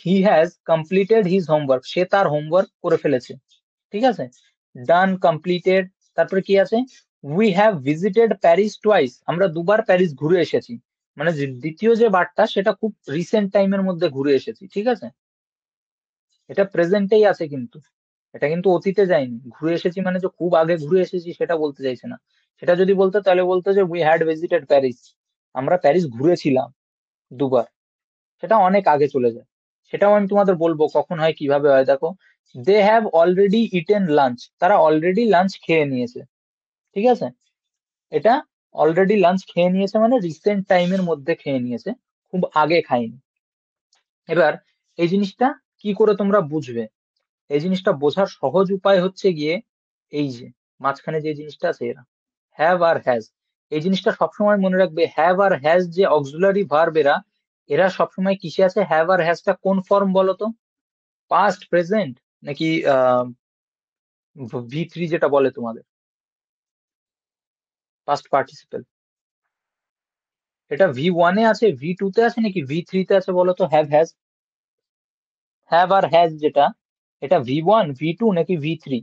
He has completed his homework, সে তার হোমওয়ার্ক করে ফেলেছে। ঠিক আছে, ডান, কমপ্লিটেড। তারপরে কি আছে, we have visited Paris twice, আমরা দুবার প্যারিস ঘুরে এসেছি। মানে যে দ্বিতীয় যে বারটা সেটা খুব রিসেন্ট টাইমের মধ্যে ঘুরে এসেছি। ঠিক আছে, এটা প্রেজেন্টেই আছে কিন্তু, এটা কিন্তু অতীতে যায়নি। ঘুরে এসেছি মানে যে খুব আগে ঘুরে এসেছি সেটা বলতে চাইছে না। সেটা যদি বলতো তাহলে বলতো যে উই হ্যাড ভিজিটেড প্যারিস, আমরা প্যারিস ঘুরেছিলাম দুবার, সেটা অনেক আগে চলে যায়। সেটাও আমি তোমাদের বলবো কখন হয় কিভাবে হয়। দেখো, they have already eaten lunch, তারা অলরেডি লাঞ্চ খেয়ে নিয়েছে। ঠিক আছে, এটা অলরেডি লাঞ্চ খেয়ে নিয়েছে মানে রিসেন্ট টাইমের মধ্যে খেয়ে নিয়েছে, খুব আগে খায়নি। এবার এই জিনিসটা কি করে তোমরা বুঝবে? এই জিনিসটা বোঝার সহজ উপায় হচ্ছে গিয়ে এই যে মাঝখানে যে জিনিসটা আছে, এরা হ্যাভ আর হ্যাজ, এই জিনিসটা সবসময় মনে রাখবে। হ্যাভ আর হ্যাজ যে অক্সিলারি ভার্ব, এরা এরা সবসময় কিসে আছে? হ্যাভ আর হ্যাজটা কোন ফর্ম বলো তো? পাস্ট, প্রেজেন্ট, নাকি ভি থ্রি যেটা বলে তোমাদের, পাস্ট পার্টিসিপেল? এটা ভি ওয়ানে আছে, ভি টু তে আছে, নাকি ভি থ্রি তে আছে বলো তো? হ্যাভ হ্যাজ, হ্যাভ আর হ্যাজ যেটা, এটা ভি ওয়ান, ভি টু, নাকি V three?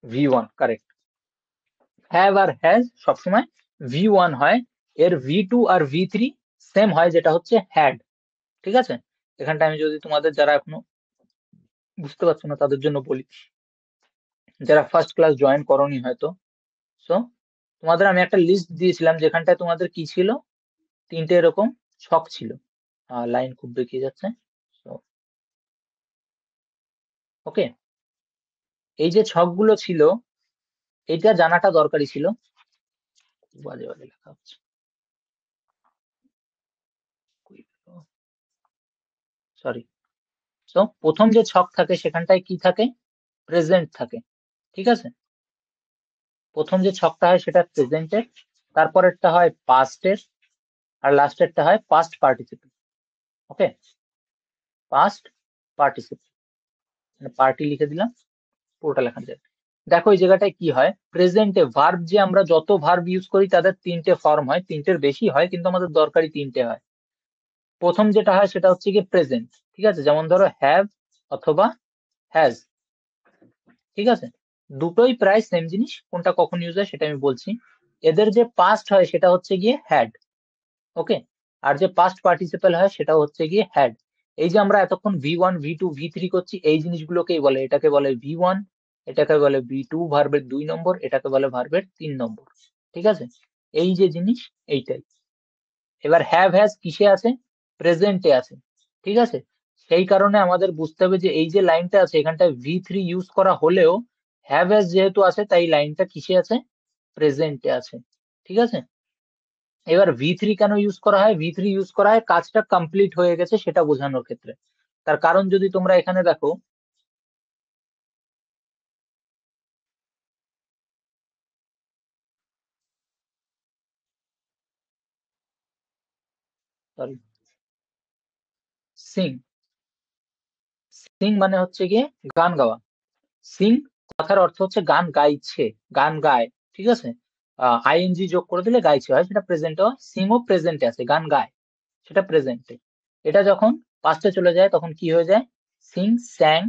V one, correct. Have আর হ্যাজ সবসময় ভি ওয়ান হয়, এর ভি টু আর ভি থ্রি সেম হয়, যেটা হচ্ছে হ্যাড। ঠিক আছে, এখানটা আমি যদি তোমাদের, যারা এখনো বুঝতে পারছো না তাদের জন্য বলি, যারা ফার্স্ট ক্লাস জয়েন করনি হয়তো, সো তোমাদের আমি একটা লিস্ট দিয়েছিলাম যেখানটায় তোমাদের কি ছিল, তিনটে এরকম ছক ছিল। লাইন খুব বেঁকিয়ে যাচ্ছে। ওকে, এই যে ছকগুলো ছিল, এটা জানাটা দরকারি ছিল। বাজে বাজে লেখা হচ্ছে, সরি। তো প্রথম যে ছক থাকে সেখানটায় কি থাকে? প্রেজেন্ট থাকে। ঠিক আছে, প্রথম যে ছকটা হয় সেটা প্রেজেন্টের, তারপরেরটা হয় পাস্টের, আর লাস্টেরটা হয় পাস্ট পার্টিসিপেল। ওকে, পাস্ট পার্টিসিপেল, মানে পার্টি লিখে দিলাম, পুরোটা লেখা যায়। দেখো এই জায়গাটায় কি হয়, প্রেজেন্টে ভার্ব, যে আমরা যত ভার্ব ইউজ করি তাদের তিনটে ফর্ম হয়, তিনটের বেশি হয় কিন্তু আমাদের দরকারি তিনটে হয়। প্রথম যেটা হয় সেটা হচ্ছে কি প্রেজেন্ট, ঠিক আছে, যেমন ধরো হ্যাভ অথবা হ্যাজ, ঠিক আছে, দুটোই প্রায় সেম জিনিস, কোনটা কখন ইউজ হয় সেটা আমি বলছি। এদের যে পাস্ট হয় সেটা হচ্ছে গিয়ে হ্যাড। ওকে, আর যে পাস্ট পার্টিসিপেল হয় সেটা হচ্ছে গিয়ে হ্যাড। এই যে আমরা এতক্ষণ V1 V2 V3 করছি, এই জিনিসগুলোকেই বলে, এটাকে বলে V1, এটাকে বলে V2 ভার্বের 2 নম্বর, এটাকে বলে ভার্বের 3 নম্বর। ঠিক আছে, এই যে জিনিস এইটাই। এবার হ্যাভ হ্যাজ কিসে আছে, প্রেজেন্টে আছে, ঠিক আছে। সেই কারণে আমাদের বুঝতে হবে যে এই যে লাইনটা আছে এখানটায় V3 ইউজ করা হলেও হ্যাভ হ্যাজ যেহেতু আছে তাই লাইনটা কিসে আছে, প্রেজেন্টে আছে, ঠিক আছে। এবার V3 কেন ইউজ করা হয়, V3 ইউজ করা হয় কাজটা কমপ্লিট হয়ে গেছে সেটা বোঝানোর ক্ষেত্রে। তার কারণ যদি তোমরা এখানে দেখো, সরি, সিং, সিং মানে হচ্ছে গিয়ে গান গাওয়া। সিং কথার অর্থ হচ্ছে গান গাইছে, গান গায়, ঠিক আছে। আইএনজি যোগ করে দিলে গাইছে হয়, সেটা প্রেজেন্ট হয়, সিংও প্রেজেন্টে আছে, গান গায়, সেটা প্রেজেন্টে। এটা যখন পাস্টে চলে যায় তখন কি হয়ে যায়, সিং স্যাং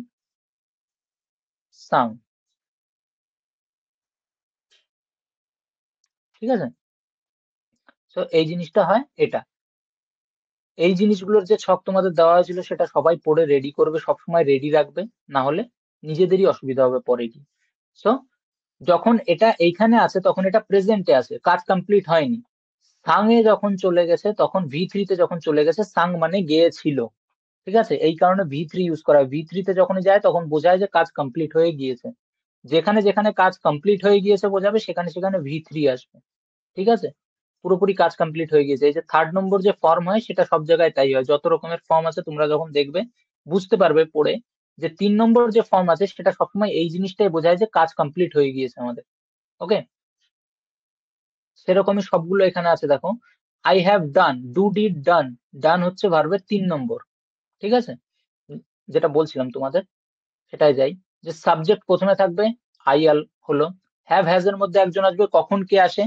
সাং, ঠিক আছে। তো এই জিনিসটা হয় এটা। এই জিনিসগুলোর যে ছক তোমাদের দেওয়া হয়েছিল সেটা সবাই পড়ে রেডি করবে, সবসময় রেডি রাখবে, না হলে নিজেদেরই অসুবিধা হবে পরে গিয়ে। সো যখন এটা এইখানে আছে তখন এটা প্রেজেন্টে আছে, কাজ কমপ্লিট হয়নি। সাং এ যখন চলে গেছে তখন V3 তে যখন চলে গেছে, সাং মানে গেয়েছিল, ঠিক আছে, এই কারণে V3 ইউজ করা হয়। V3 তে যখন যায় তখন বোঝায় যে কাজ কমপ্লিট হয়ে গিয়েছে। যেখানে যেখানে কাজ কমপ্লিট হয়ে গিয়েছে বোঝাবে, সেখানে সেখানে V3 আসবে, ঠিক আছে। পুরোপুরি কাজ কমপ্লিট হয়ে গিয়েছে। এই যে 3 নম্বর যে ফর্ম হয় সেটা সব জায়গায় তাই হয়, যত রকমের ফর্ম আছে তোমরা যখন দেখবে বুঝতে পারবে পড়ে, যে 3 নম্বর যে ফর্ম আছে সেটা সবসময় এই জিনিসটাই বোঝায় যে কাজ কমপ্লিট হয়ে গিয়েছে আমাদের। ওকে, সেরকমই সবগুলো এখানে আছে দেখো। I have done, do did done, done হচ্ছে ভার্বের 3 নম্বর, ঠিক আছে। উম, যেটা বলছিলাম তোমাদের সেটাই যাই, যে সাবজেক্ট প্রথমে থাকবে, আই আল হলো। হ্যাভ হ্যাজ এর মধ্যে একজন আসবে, কখন কে আসে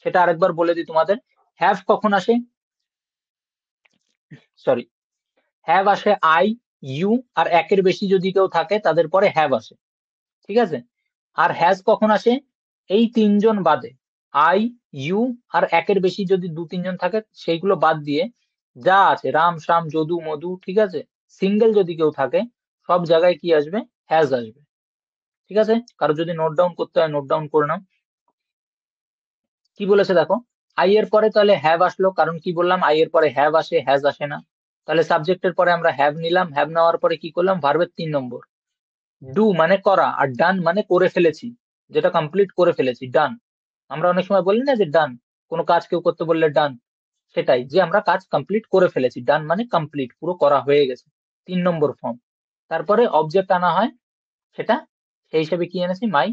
সেটা আরেকবার বলে দিই তোমাদের। হ্যাভ কখন আসে, সরি, হ্যাভ আসে আই, ইউ, আর একের বেশি যদি কেউ থাকে তাদের পরে হ্যাভ আসে, ঠিক আছে। আর হ্যাজ কখন আসে, এই তিনজন বাদে, আই, ইউ, আর একের বেশি যদি 2-3 জন থাকে সেইগুলো বাদ দিয়ে যা আছে, রাম শ্যাম যদু মধু, ঠিক আছে, সিঙ্গেল যদি কেউ থাকে সব জায়গায় কি আসবে, হ্যাজ আসবে, ঠিক আছে। কারো যদি নোট ডাউন করতে হয় নোট ডাউন করে নাও। কি বলেছে দেখো, আই এর পরে তাহলে হ্যাভ আসলো, কারণ কি বললাম, আই এর পরে হ্যাভ আসে, হ্যাজ আসে না। তাহলে সাবজেক্টের পরে আমরা হ্যাভ নিলাম, হ্যাভ নেওয়ার পরে কি করলাম, ভার্বের 3 নম্বর, ডু মানে করা, আর ডান মানে করে ফেলেছি, যেটা কমপ্লিট করে ফেলেছি, ডান। আমরা অনেক সময় বলি না যে ডান, কোনো কাজ কেউ করতে বললে ডান, সেটাই, যে আমরা কাজ কমপ্লিট করে ফেলেছি, ডান মানে কমপ্লিট, পুরো করা হয়ে গেছে, 3 নম্বর ফর্ম। তারপরে অবজেক্ট আনা হয়, সেটা সেই হিসেবে কি এনেছি, মাই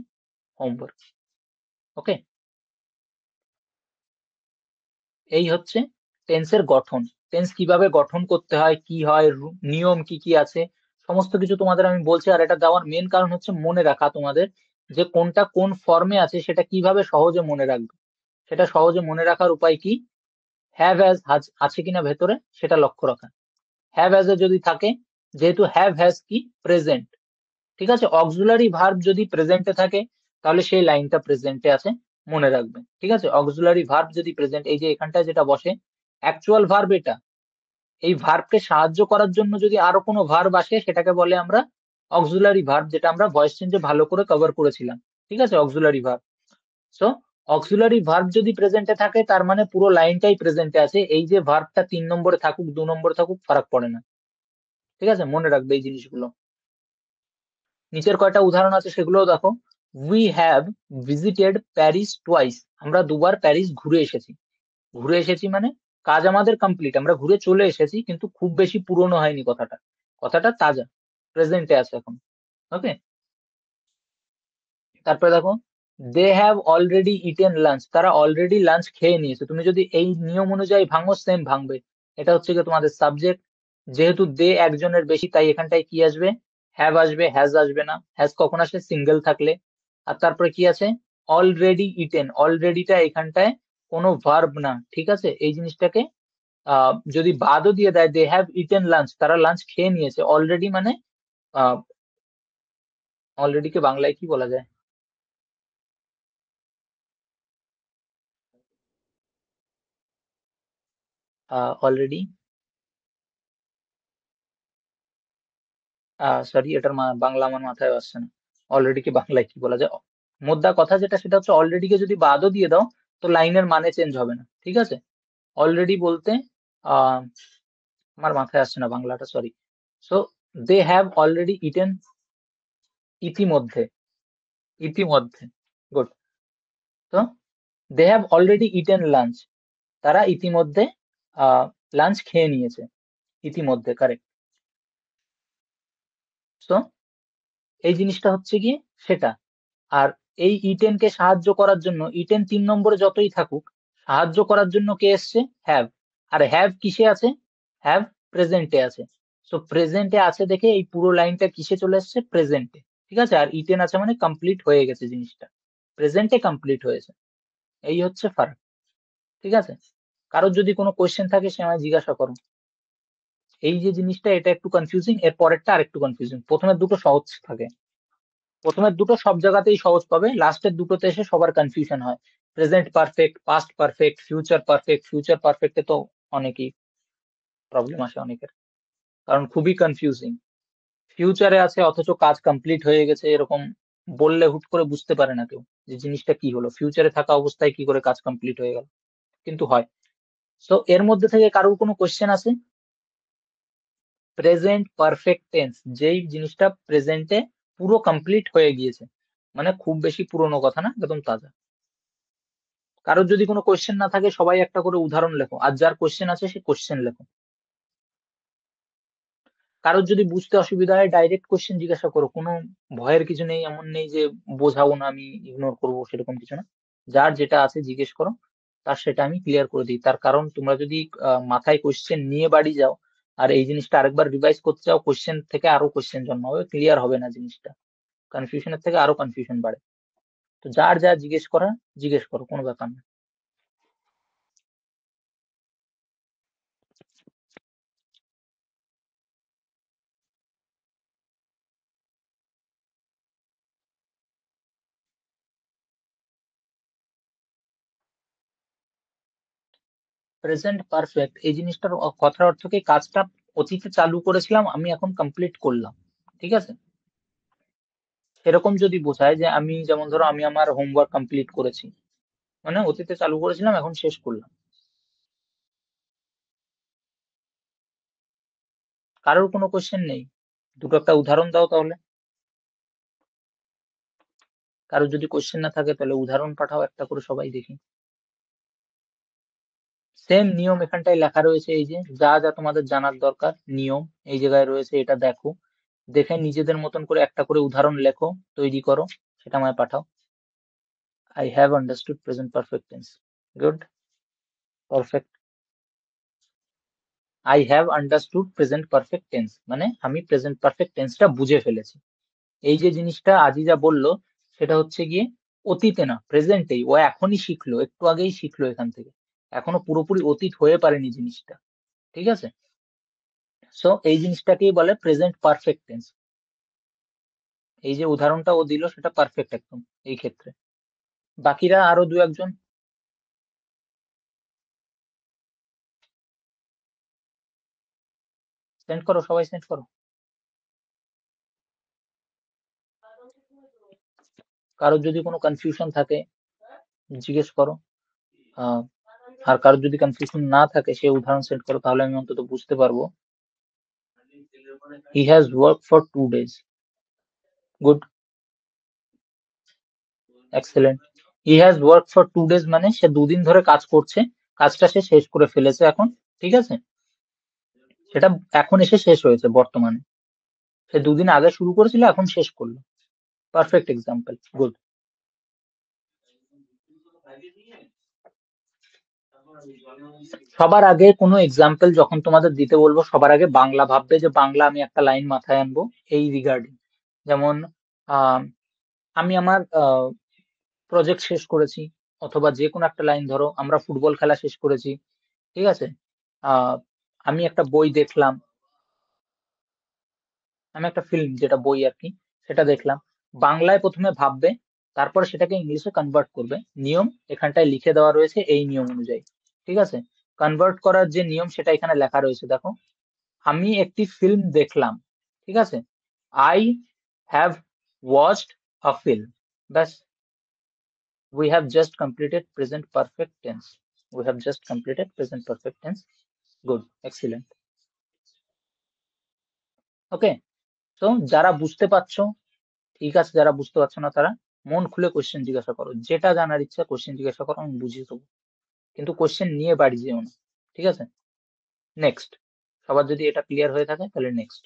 হোমওয়ার্ক। ওকে, এই হচ্ছে টেন্সের গঠন। টেন্স কিভাবে গঠন করতে হয়, কি হয়, নিয়ম কি কি আছে, সমস্ত কিছু তোমাদের আমি বলছি। আর এটা দেওয়ার মেন কারণ হচ্ছে মনে রাখা তোমাদের, যে কোনটা কোন ফর্মে আছে সেটা কিভাবে সহজে মনে রাখবে। সেটা সহজে মনে রাখার উপায় কি, হ্যাভ হ্যাজ আছে কিনা ভেতরে সেটা লক্ষ্য রাখা। হ্যাভ হ্যাজ এ যদি থাকে, যেহেতু হ্যাভ হ্যাজ কি প্রেজেন্ট, ঠিক আছে, অক্সিলারি ভার্ব যদি প্রেজেন্টে থাকে তাহলে সেই লাইনটা প্রেজেন্টে আছে, মনে রাখবে, ঠিক আছে। অক্সিলারি ভার্ব যদি প্রেজেন্ট, এই যে এখানটায় যেটা বসে অ্যাকচুয়াল ভার্ব এটা, এই ভার্বকে সাহায্য করার জন্য যদি আরো কোনো ভার্ব আসে সেটাকে বলে আমরা অক্সিলারি ভার্ব, যেটা আমরা ভয়েস চেঞ্জে ভালো করে কভার করেছিলাম, ঠিক আছে, auxiliary verb. So auxiliary verb যদি প্রেজেন্টে থাকে তার মানে পুরো লাইনটাই প্রেজেন্টে আছে, এই যে ভার্বটা 3 নম্বরে থাকুক 2 নম্বরে থাকুক ফারাক পড়ে না, ঠিক আছে, মনে রাখবে এই জিনিসগুলো। নিচের কয়টা উদাহরণ আছে সেগুলোও দেখো। We have visited Paris twice, আমরা দুবার প্যারিস ঘুরে এসেছি। ঘুরে এসেছি মানে কাজ আমাদের কমপ্লিট, আমরা ঘুরে চলে এসেছি, কিন্তু খুব বেশি পুরনো হয়নি কথাটা, কথাটা তাজা, প্রেজেন্টে আছে এখন। ওকে, তারপরে দেখো, they have already eaten lunch, তারা অলরেডি লাঞ্চ খেয়ে নিয়েছে। তুমি যদি এই নিয়ম অনুযায়ী ভাঙো, সেম ভাঙবে। এটা হচ্ছে কি তোমাদের সাবজেক্ট, যেহেতু দে একজনের বেশি তাই এখানটায় কি আসবে, হ্যাভ আসবে, হ্যাজ আসবে না। হ্যাজ কখন আসে, সিঙ্গেল থাকলে। আর তারপরে কি আছে, অলরেডি ইটেন, অলরেডিটা এখানটায় কোনো ভার্ব না, ঠিক আছে। এই জিনিসটাকে যদি বাদও দিয়ে দেয়, দে হ্যাভ ইটেন লাঞ্চ, তারা লাঞ্চ খেয়ে নিয়েছে। অলরেডি মানে অলরেডি কে বাংলায় কি বলা যায়, অলরেডি, সরি, এটার বাংলা আমার মাথায় আসছে না। অলরেডি কে বাংলায় কি বলা যায়, মোদ্দা কথা যেটা সেটা হচ্ছে অলরেডি কে যদি বাদও দিয়ে দাও তো লাইনের মানে চেঞ্জ হবে না, ঠিক আছে। অলরেডি বলতে আহ আমার মাথায় আসছে না বাংলাটা, sorry. So they have already eaten, ইতিমধ্যে, ইতিমধ্যে, গুড। তো they have already eaten lunch, তারা ইতিমধ্যে লাঞ্চ খেয়ে নিয়েছে, ইতিমধ্যে, কারেক্ট। তো এই জিনিসটা হচ্ছে কি সেটা। আর এই ইটেন কে সাহায্য করার জন্য, ইটেন 3 নম্বরে যতই থাকুক, সাহায্য করার জন্য কে এসছে, হ্যাভ। আর হ্যাভ কিসে আছে, হ্যাভ প্রেজেন্টে আছে। সো প্রেজেন্টে আছে দেখে এই পুরো লাইনটা কিসে চলে এসছে, প্রেজেন্টে, ঠিক আছে। আর ইটেন আছে মানে কমপ্লিট হয়ে গেছে জিনিসটা, প্রেজেন্টে কমপ্লিট হয়েছে। এই হচ্ছে ফারাক, ঠিক আছে। কারোর যদি কোনো কোয়েশ্চেন থাকে সে আমায় জিজ্ঞাসা করো। এই যে জিনিসটা এটা একটু কনফিউজিং, এর পরেরটা আর একটু কনফিউজিং। প্রথমের দুটো সহজ থাকে, প্রথমের দুটো সব জায়গাতেই সহজ পাবে, লাস্টের দুটোতে এসে সবার কনফিউশন হয়। Present perfect, past perfect, future perfect, future পারফেক্টে তো অনেকই প্রবলেম আসে অনেকের, কারণ খুবই কনফিউজিং। ফিউচারে আছে অথচ কাজ কমপ্লিট হয়ে গেছে, এরকম বললে হুট করে বুঝতে পারে না কেউ যে জিনিসটা কি হলো, ফিউচারে থাকা অবস্থায় কি করে কাজ কমপ্লিট হয়ে গেল, কিন্তু হয়। তো এর মধ্যে থেকে কারোর কোনো কোশ্চেন আছে? প্রেজেন্ট পারফেক্ট টেন্স, যেই জিনিসটা প্রেজেন্টে পুরো কমপ্লিট হয়ে গিয়েছে, মানে খুব বেশি পুরোনো কথা না, একদম তাজা। কারোর যদি কোনো কোশ্চেন না থাকে সবাই একটা করে উদাহরণ লেখো, আর যার কোশ্চেন আছে সে কোশ্চেন লেখো। কারোর যদি বুঝতে অসুবিধা হয় ডাইরেক্ট কোশ্চেন জিজ্ঞাসা করো, কোনো ভয়ের কিছু নেই, এমন নেই যে বোঝাবো না আমি, ইগনোর করবো, সেরকম কিছু না। যার যেটা আছে জিজ্ঞেস করো, তার সেটা আমি ক্লিয়ার করে দিই। তার কারণ তোমরা যদি মাথায় কোশ্চেন নিয়ে বাড়ি যাও আর এই জিনিসটা আরেকবার রিভাইজ করতে চাও, কোশ্চেন থেকে আরো কোশ্চেন জন্মাবে, ক্লিয়ার হবে না জিনিসটা, কনফিউশনের থেকে আরো কনফিউশন বাড়ে। তো যার যা জিজ্ঞেস করা জিজ্ঞেস করো, কোনো ব্যাপার না। প্রেজেন্ট পারফেক্ট এই জিনিসটার কথার অর্থ কি, কাজটা অতীতে চালু করেছিলাম, আমি এখন কমপ্লিট করলাম, ঠিক আছে। এরকম যদি বোঝায় যে আমি, যেমন ধরো আমি আমার হোমওয়ার্ক কমপ্লিট করেছি, মানে অতীতে চালু করেছিলাম এখন শেষ করলাম। কারোর কোনো কোশ্চেন নেই? দুটো একটা উদাহরণ দাও তাহলে। কারোর যদি কোশ্চেন না থাকে তাহলে উদাহরণ পাঠাও একটা করে, সবাই দেখি। সেম নিয়ম এখানটায় লেখা রয়েছে, এই যে যা যা তোমাদের জানার দরকার নিয়ম এই জায়গায় রয়েছে, এটা দেখো, দেখে নিজেদের মতন করে একটা করে উদাহরণ লেখো, তৈরি করো, সেটা আমায় পাঠাও। I have understood present perfect tense, good, perfect. I have understood present perfect tense মানে আমি প্রেজেন্ট পারফেক্ট টেন্সটা বুঝে ফেলেছি। এই যে জিনিসটা আজিজা বললো সেটা হচ্ছে গিয়ে অতীতে না, প্রেজেন্টেই, ও এখনই শিখলো, একটু আগেই শিখলো এখান থেকে, এখনো পুরোপুরি অতীত হয়ে পারেনি জিনিসটা, ঠিক আছে। সো এই জিনিসটাকেই বলে প্রেজেন্ট পারফেক্ট টেন্স। এই যে উদাহরণটা ও দিল সেটা পারফেক্ট একদম এই ক্ষেত্রে। বাকিরা আরো দু একজন সেন্ড করো, সবাই সেন্ড করো। কারোর যদি কোনো কনফিউশন থাকে জিজ্ঞেস করো। আহ, আর কারোর যদি কনফিউশন না থাকে সে উদাহরণ সেন্ড করো, তাহলে আমি অন্তত বুঝতে পারবো। He has work for 2 days, good, excellent. He has work for 2 days মানে সে 2 দিন ধরে কাজ করছে, কাজটা সে শেষ করে ফেলেছে এখন, ঠিক আছে। সেটা এখন এসে শেষ হয়েছে বর্তমানে, সে 2 দিন আগে শুরু করেছিল এখন শেষ করলো। Perfect example, good. সবার আগে কোনো এক্সাম্পল যখন তোমাদের দিতে বলবো, সবার আগে বাংলা ভাববে, যে বাংলা আমি একটা লাইন মাথায় আনবো এই রিগার্ডিং। যেমন আহ আমি আমার প্রজেক্ট শেষ করেছি, অথবা যে কোনো একটা লাইন ধরো, আমরা ফুটবল খেলা শেষ করেছি, ঠিক আছে। আহ আমি একটা বই দেখলাম, আমি একটা ফিল্ম, যেটা বই আর কি, সেটা দেখলাম। বাংলায় প্রথমে ভাববে, তারপরে সেটাকে ইংলিশে কনভার্ট করবে। নিয়ম এখানটায় লিখে দেওয়া রয়েছে এই নিয়ম অনুযায়ী, ঠিক আছে। কনভার্ট করার যে নিয়ম সেটা এখানে লেখা রয়েছে, দেখো। আমি একটি ফিল্ম দেখলাম, ঠিক আছে। I have watched a film. ব্যাস, we have just completed present perfect tense. We have just completed present perfect tense. Good, excellent. ওকে, তো যারা বুঝতে পারছো, ঠিক আছে, যারা বুঝতে পারছো না তারা মন খুলে কোশ্চেন জিজ্ঞাসা করো, যেটা জানার ইচ্ছা কোশ্চেন জিজ্ঞাসা করো, আমি বুঝিয়ে দেবো। কিন্তু কোশ্চেন নিয়ে বাড়ি যেও না, ঠিক আছে। নেক্সট, সবার যদি এটা ক্লিয়ার হয়ে থাকে তাহলে নেক্সট।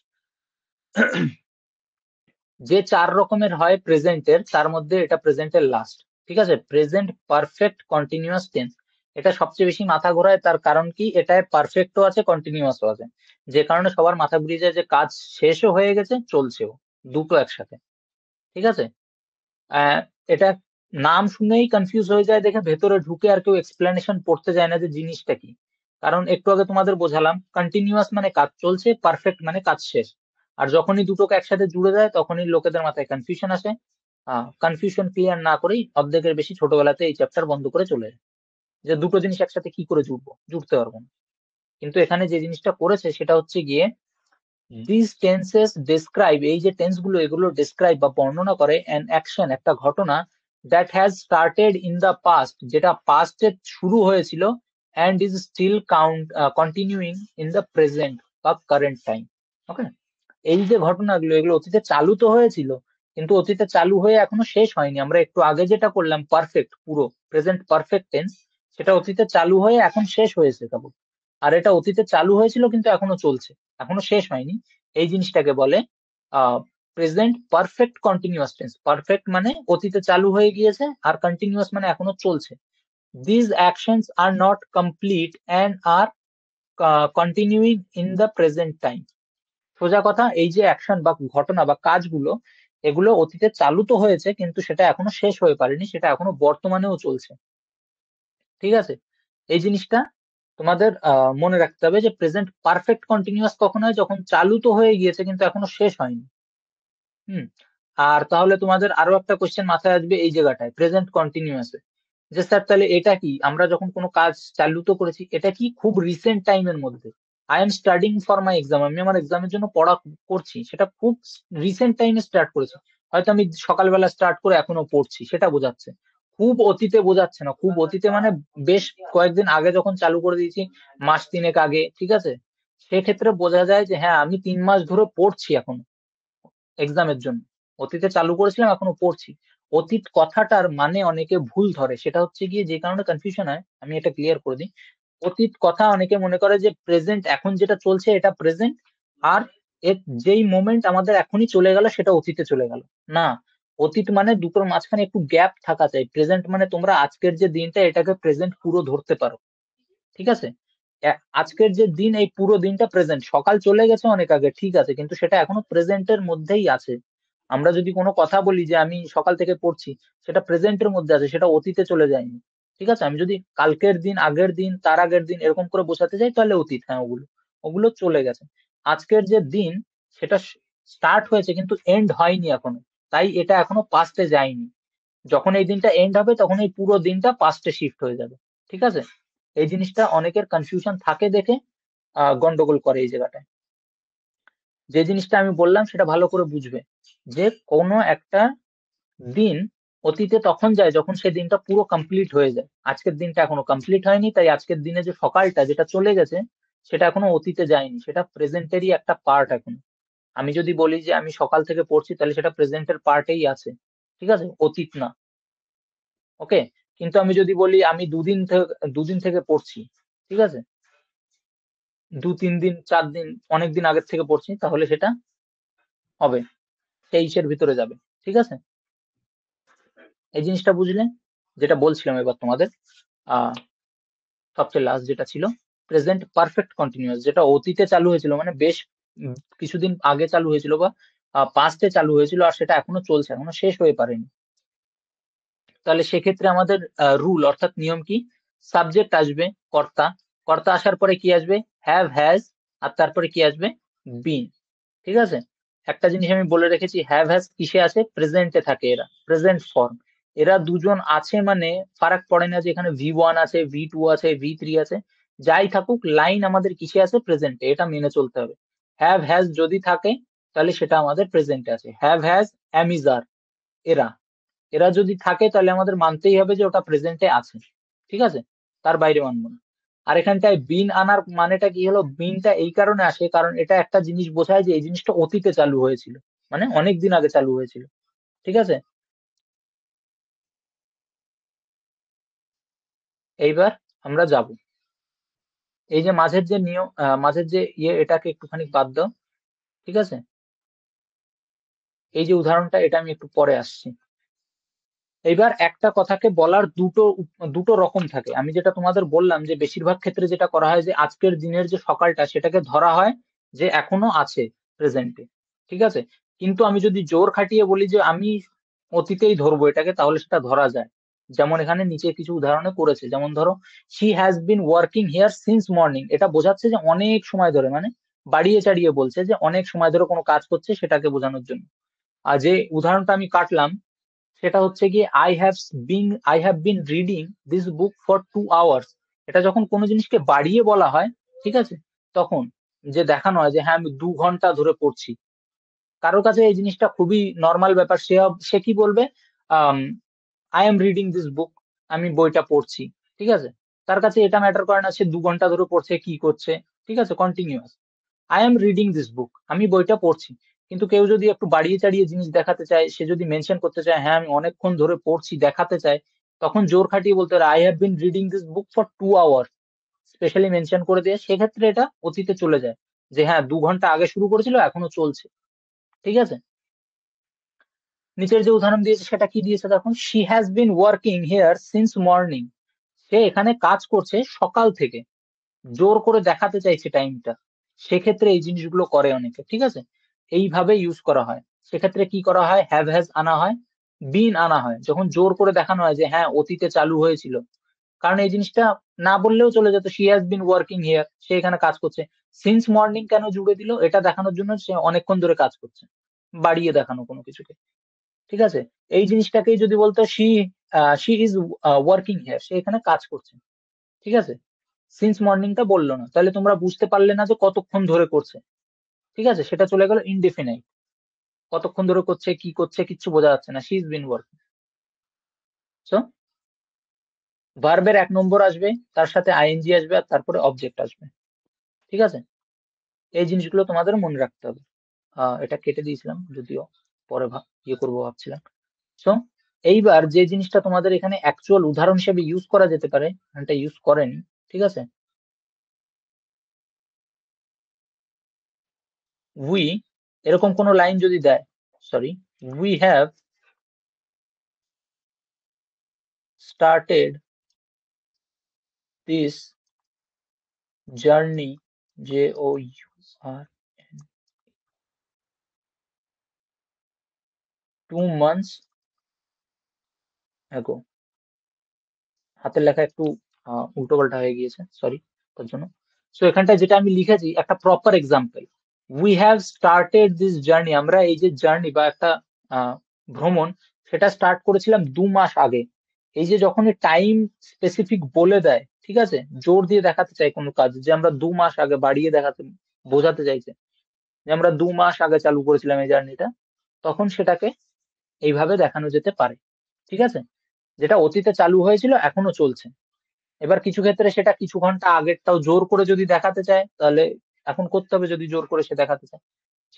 যে চার রকমের হয় প্রেজেন্টের, তার মধ্যে এটা প্রেজেন্টের লাস্ট, ঠিক আছে। প্রেজেন্ট পারফেক্ট কন্টিনিউয়াস টেন্স, এটা সবচেয়ে বেশি মাথা ঘোরায়। তার কারণ কি, এটায় পারফেক্টও আছে, কন্টিনিউয়াসও আছে, যে কারণে সবার মাথা ঘুরিয়ে যায় যে কাজ শেষও হয়ে গেছে, চলছেও, দুটো একসাথে, ঠিক আছে। আহ, এটা নাম শুনেই কনফিউজ হয়ে যায় দেখে, ভেতরে ঢুকে আর কেউ এক্সপ্লেনেশন পড়তে যায় না যে জিনিসটা কি। কারণ একটু আগে তোমাদের বোঝালাম, কন্টিনিউয়াস মানে কাজ চলছে, পারফেক্ট মানে কাজ শেষ। আর যখনই দুটোকে একসাথে জুড়ে যায়, তখনই লোকেদের মাথায় কনফিউশন আসে। কনফিউশন ক্লিয়ার না করেই অর্ধেকের বেশি ছোটবেলাতে এই চ্যাপ্টার বন্ধ করে চলে যায়, যে দুটো জিনিস একসাথে কি করে জুড়বো, জুড়তে পারবো না। কিন্তু এখানে যে জিনিসটা করেছে সেটা হচ্ছে গিয়ে, দিস টেন্সেস ডেসক্রাইব, এই যে টেন্স গুলো, এগুলো ডেসক্রাইব বা বর্ণনা করে অ্যান অ্যাকশন, একটা ঘটনা, that has started in the past, যেটা পাস্টে শুরু হয়েছিল, and is still continuing in the present বা কারেন্ট টাইম। ওকে, এই যে ঘটনাগুলো, এগুলো অতীতে চালু তো হয়েছিল, কিন্তু অতীতে চালু হয়ে এখনো শেষ হয়নি। আমরা একটু আগে যেটা করলাম পারফেক্ট, পুরো প্রেজেন্ট পারফেক্ট টেন্স, সেটা অতীতে চালু হয়ে এখন শেষ হয়েছে কেবল। আর এটা অতীতে চালু হয়েছিল কিন্তু এখনো চলছে, এখনো শেষ হয়নি। এই জিনিসটাকে বলে present perfect continuous tense. Perfect মানে অতীতে চালু হয়ে গিয়েছে, আর কন্টিনিউয়াস মানে এখনো চলছে। These actions are not complete and are continuing in the present time. সোজা কথা, এই যে অ্যাকশন বা ঘটনা বা কাজগুলো, এগুলো অতীতে চালু তো হয়েছে, কিন্তু সেটা এখনো শেষ হয়ে পারেনি, সেটা এখনো বর্তমানেও চলছে, ঠিক আছে। এই জিনিসটা তোমাদের মনে রাখতে হবে, যে প্রেজেন্ট পারফেক্ট কন্টিনিউয়াস কখন হয়, যখন চালু তো হয়ে গিয়েছে কিন্তু এখনো শেষ হয়নি। হুম। আর তাহলে তোমাদের আরো একটা কোশ্চেন মাথায় আসবে এই জায়গাটায়, প্রেজেন্ট কন্টিনিউয়াস, যে স্যার তাহলে এটা কি, আমরা যখন কোনো কাজ চালু তো করেছি, এটা কি খুব রিসেন্ট টাইমের মধ্যে, I am studying for my exam, আমি আমার এক্সামের জন্য পড়া করছি, সেটা খুব রিসেন্ট টাইমে স্টার্ট করেছি। হয়তো আমি সকালবেলা স্টার্ট করে এখনো পড়ছি, সেটা বোঝাচ্ছে। খুব অতীতে বোঝাচ্ছে না, খুব অতীতে মানে বেশ কয়েকদিন আগে যখন চালু করে দিয়েছি, মাস তিনেক আগে, ঠিক আছে। সেক্ষেত্রে বোঝা যায় যে হ্যাঁ, আমি 3 মাস ধরে পড়ছি এখন এক্সামের জন্য। অতীতে চালু করেছিলাম, এখনো পড়ছি। অতীত কথাটার মানে অনেকে ভুল ধরে, সেটা হচ্ছে গিয়ে যে কারণে কনফিউশন হয়, আমি এটা ক্লিয়ার করে দিই। অতীত কথা অনেকে মনে করে যে প্রেজেন্ট, এখন যেটা চলছে এটা প্রেজেন্ট, আর এর যেই মোমেন্ট আমাদের এখনই চলে গেল সেটা অতীতে চলে গেল। না, অতীত মানে দুটোর মাঝখানে একটু গ্যাপ থাকা চাই। প্রেজেন্ট মানে তোমরা আজকের যে দিনটা, এটাকে প্রেজেন্ট পুরো ধরতে পারো, ঠিক আছে। আজকের যে দিন, এই পুরো দিনটা প্রেজেন্ট। সকাল চলে গেছে অনেক আগে, ঠিক আছে, কিন্তু সেটা এখনো প্রেজেন্টের মধ্যেই আছে। আমরা যদি কোনো কথা বলি যে আমি সকাল থেকে পড়ছি, সেটা প্রেজেন্টের মধ্যে আছে, সেটা অতীতে চলে যায়নি, ঠিক আছে। আমি যদি কালকের দিন, আগের দিন, তার আগের দিন এরকম করে বোঝাতে যাই, তাহলে অতীত, হ্যাঁ, ওগুলো ওগুলো চলে গেছে। আজকের যে দিন, সেটা স্টার্ট হয়েছে কিন্তু এন্ড হয়নি এখনো, তাই এটা এখনো পাস্টে যায়নি। যখন এই দিনটা এন্ড হবে, তখন এই পুরো দিনটা পাস্টে শিফট হয়ে যাবে, ঠিক আছে। এই জিনিসটা অনেকের কনফিউশন থাকে দেখে গন্ডগোল করে এই জায়গাটায়। যে জিনিসটা আমি বললাম সেটা ভালো করে বুঝবে, যে কোনো একটা দিন অতীতে তখন যায় যখন সেই দিনটা পুরো কমপ্লিট হয়ে যায়। আজকের দিনটা এখনো কমপ্লিট হয়নি, তাই আজকের দিনে যে সকালটা যেটা চলে গেছে, সেটা এখনো অতীতে যায়নি, সেটা প্রেজেন্টেরই একটা পার্ট এখন। আমি যদি বলি যে আমি সকাল থেকে পড়ছি, তাহলে সেটা প্রেজেন্টের পার্টেই আছে, ঠিক আছে, অতীত না। ওকে, কিন্তু আমি যদি বলি আমি দুদিন থেকে পড়ছি, ঠিক আছে, 2-3 দিন, 4 দিন, অনেক দিন আগের থেকে পড়ছি, তাহলে সেটা হবে, 23-এর ভিতরে যাবে, ঠিক আছে। এই জিনিসটা বুঝলে, যেটা বলছিলাম এবার তোমাদের, আহ সবচেয়ে লাস্ট যেটা ছিল প্রেজেন্ট পারফেক্ট কন্টিনিউয়াস, যেটা অতীতে চালু হয়েছিল, মানে বেশ কিছুদিন আগে চালু হয়েছিল বা পাস্টে চালু হয়েছিল, আর সেটা এখনো চলছে, এখনো শেষ হয়ে পারেনি। তাহলে সেক্ষেত্রে আমাদের রুল অর্থাৎ নিয়ম কি, সাবজেক্ট আসবে, কর্তা, কর্তা আসার পরে কি আসবে, হ্যাভ হ্যাজ, আর তারপরে কি আসবে, বিন। ঠিক আছে, একটা জিনিস আমি বলে রেখেছি, হ্যাভ হ্যাজ কিসে আছে, প্রেজেন্টে থাকে, এরা প্রেজেন্ট ফর্ম। এরা দুজন আছে মানে ফারাক পড়ে না যে এখানে V1 আছে, V2 আছে, V3 আছে, যাই থাকুক লাইন আমাদের কিসে আছে, প্রেজেন্টে, এটা মেনে চলতে হবে। হ্যাভ হ্যাজ যদি থাকে তাহলে সেটা আমাদের প্রেজেন্টে আছে, হ্যাভ হ্যাজ, অ্যাম ইজ আর, এরা এরা যদি থাকে তাহলে আমাদের মানতেই হবে যে ওটা প্রেজেন্টে আছে। ঠিক আছে, তার বাইরে মানবো না। আর এখানটায় বিন আনার মানেটা কি হলো, বিনটা এই কারণে আসে কারণ এটা একটা জিনিস বোঝায় যে এই জিনিসটা অতীতে চালু হয়েছিল, মানে অনেক দিন আগে চালু হয়েছিল। ঠিক আছে, এইবার আমরা যাব, এই যে মাঝের যে নিয়ম, মাঝের যে এটাকে একটুখানি বাদ দাও। ঠিক আছে, এই যে উদাহরণটা, এটা আমি একটু পরে আসছি। এইবার একটা কথাকে বলার দুটো দুটো রকম থাকে, আমি যেটা তোমাদের বললাম যে বেশিরভাগ ক্ষেত্রে যেটা করা হয় যে আজকের দিনের যে সকালটা সেটাকে ধরা হয় যে এখনো আছে প্রেজেন্টে। ঠিক আছে, কিন্তু আমি যদি জোর খাটিয়ে বলি যে আমি অতীতেই ধরবো এটাকে, তাহলে সেটা ধরা যায়। যেমন এখানে নিচে কিছু উদাহরণে করেছে, যেমন ধরো she has been working here since morning, এটা বোঝাচ্ছে যে অনেক সময় ধরে, মানে বাড়িয়ে চাড়িয়ে বলছে যে অনেক সময় ধরে কোনো কাজ করছে, সেটাকে বোঝানোর জন্য। আর যে উদাহরণটা আমি কাটলাম সেটা হচ্ছে কি, I have been reading this book for 2 hours, এটা যখন কোনো জিনিসকে বাড়িয়ে বলা হয়, ঠিক আছে, তখন যে দেখানো হয় যে হ্যাঁ আমি 2 ঘন্টা ধরে পড়ছি। কারোর কাছে এই জিনিসটা খুবই নর্মাল ব্যাপার, সে কি বলবে, I am reading this book, আমি বইটা পড়ছি। ঠিক আছে, তার কাছে এটা ম্যাটার করে না সে 2 ঘন্টা ধরে পড়ছে কি করছে। ঠিক আছে, continuous, I am reading this book, আমি বইটা পড়ছি। কিন্তু কেউ যদি একটু বাড়িয়ে চাড়িয়ে জিনিস দেখাতে চায়, সে যদি মেনশন করতে চায় হ্যাঁ আমি অনেকক্ষণ ধরে পড়ছি দেখাতে চায়, তখন জোর খাটিয়ে বলতে পারে I have been reading this book for 2 hours, specially mention করে দিয়ে, সেক্ষেত্রে এটা অতীতে চলে যায় যে হ্যাঁ 2 ঘন্টা আগে শুরু করেছিল এখনো চলছে। ঠিক আছে, নিচের যে উদাহরণ দিয়েছে সেটা কি দিয়েছে দেখো, she has been working here since morning, সে এখানে কাজ করছে সকাল থেকে, জোর করে দেখাতে চাইছে টাইমটা। সেক্ষেত্রে এই জিনিসগুলো করে অনেকে। ঠিক আছে, এইভাবে ইউজ করা হয়। সেক্ষেত্রে কি করা হয়, হ্যাভ হ্যাজ আনা হয়, বিন আনা হয় যখন জোর করে দেখানো হয় যে হ্যাঁ অতীতে চালু হয়েছিল। কারণ এই জিনিসটা না বললেও চলে যেত, she has been working here, সে এখানে কাজ করছে। সিন্স মর্নিং কেন জুড়ে দিল, এটা দেখানোর জন্য সে অনেকক্ষণ ধরে কাজ করছে, বাড়িয়ে দেখানো কোনো কিছুকে। ঠিক আছে, এই জিনিসটাকেই যদি বলতো শি ইজ ওয়ার্কিং হিয়ার, সে এখানে কাজ করছে। ঠিক আছে, সিন্স মর্নিংটা বললো না, তাহলে তোমরা বুঝতে পারলে না যে কতক্ষণ ধরে করছে। ঠিক আছে, সেটা চলে গেল ইনডিফিনাইট, কতক্ষণ ধরে করছে কি করছে কিচ্ছু বোঝা যাচ্ছে না, she is been working. So ভার্বের 1 নম্বর আসবে, তার সাথে আইএনজি আসবে, আর তারপরে অবজেক্ট আসবে। ঠিক আছে, এই জিনিসগুলো তোমাদের মনে রাখতে হবে। এটা কেটে দিয়েছিলাম যদিও, পরে করবো ভাবছিলাম। সো এইবার যে জিনিসটা তোমাদের এখানে অ্যাকচুয়াল উদাহরণ হিসেবে ইউজ করা যেতে পারে, এটা ইউজ করেনি। ঠিক আছে, উই, এরকম কোন লাইন যদি দেয়, sorry, we have started this journey, Jour, 2 months ago, হাতের লেখা একটু উল্টো পাল্টা হয়ে গিয়েছে, সরি তার জন্য। সো এখানটায় যেটা আমি লিখেছি একটা proper example, we have started this journey, আমরা এই যে জার্নি বা একটা ভ্রমণ, সেটা স্টার্ট করেছিলাম 2 মাস আগে। এই যে যখন টাইম স্পেসিফিক বলে দেয়, ঠিক আছে, জোর দিয়ে দেখাতে চাই কোনো কাজ যে আমরা 2 মাস আগে, বাড়িয়ে দেখাতে বোঝাতে চাইছে যে আমরা 2 মাস আগে চালু করেছিলাম এই জার্নিটা, তখন সেটাকে এইভাবে দেখানো যেতে পারে। ঠিক আছে, যেটা অতীতে চালু হয়েছিল এখনো চলছে। এবার কিছু ক্ষেত্রে সেটা কিছু ঘন্টা আগেরটাও জোর করে যদি দেখাতে চায়, তাহলে এখন করতে হবে যদি জোর করে সে দেখাতে চায়।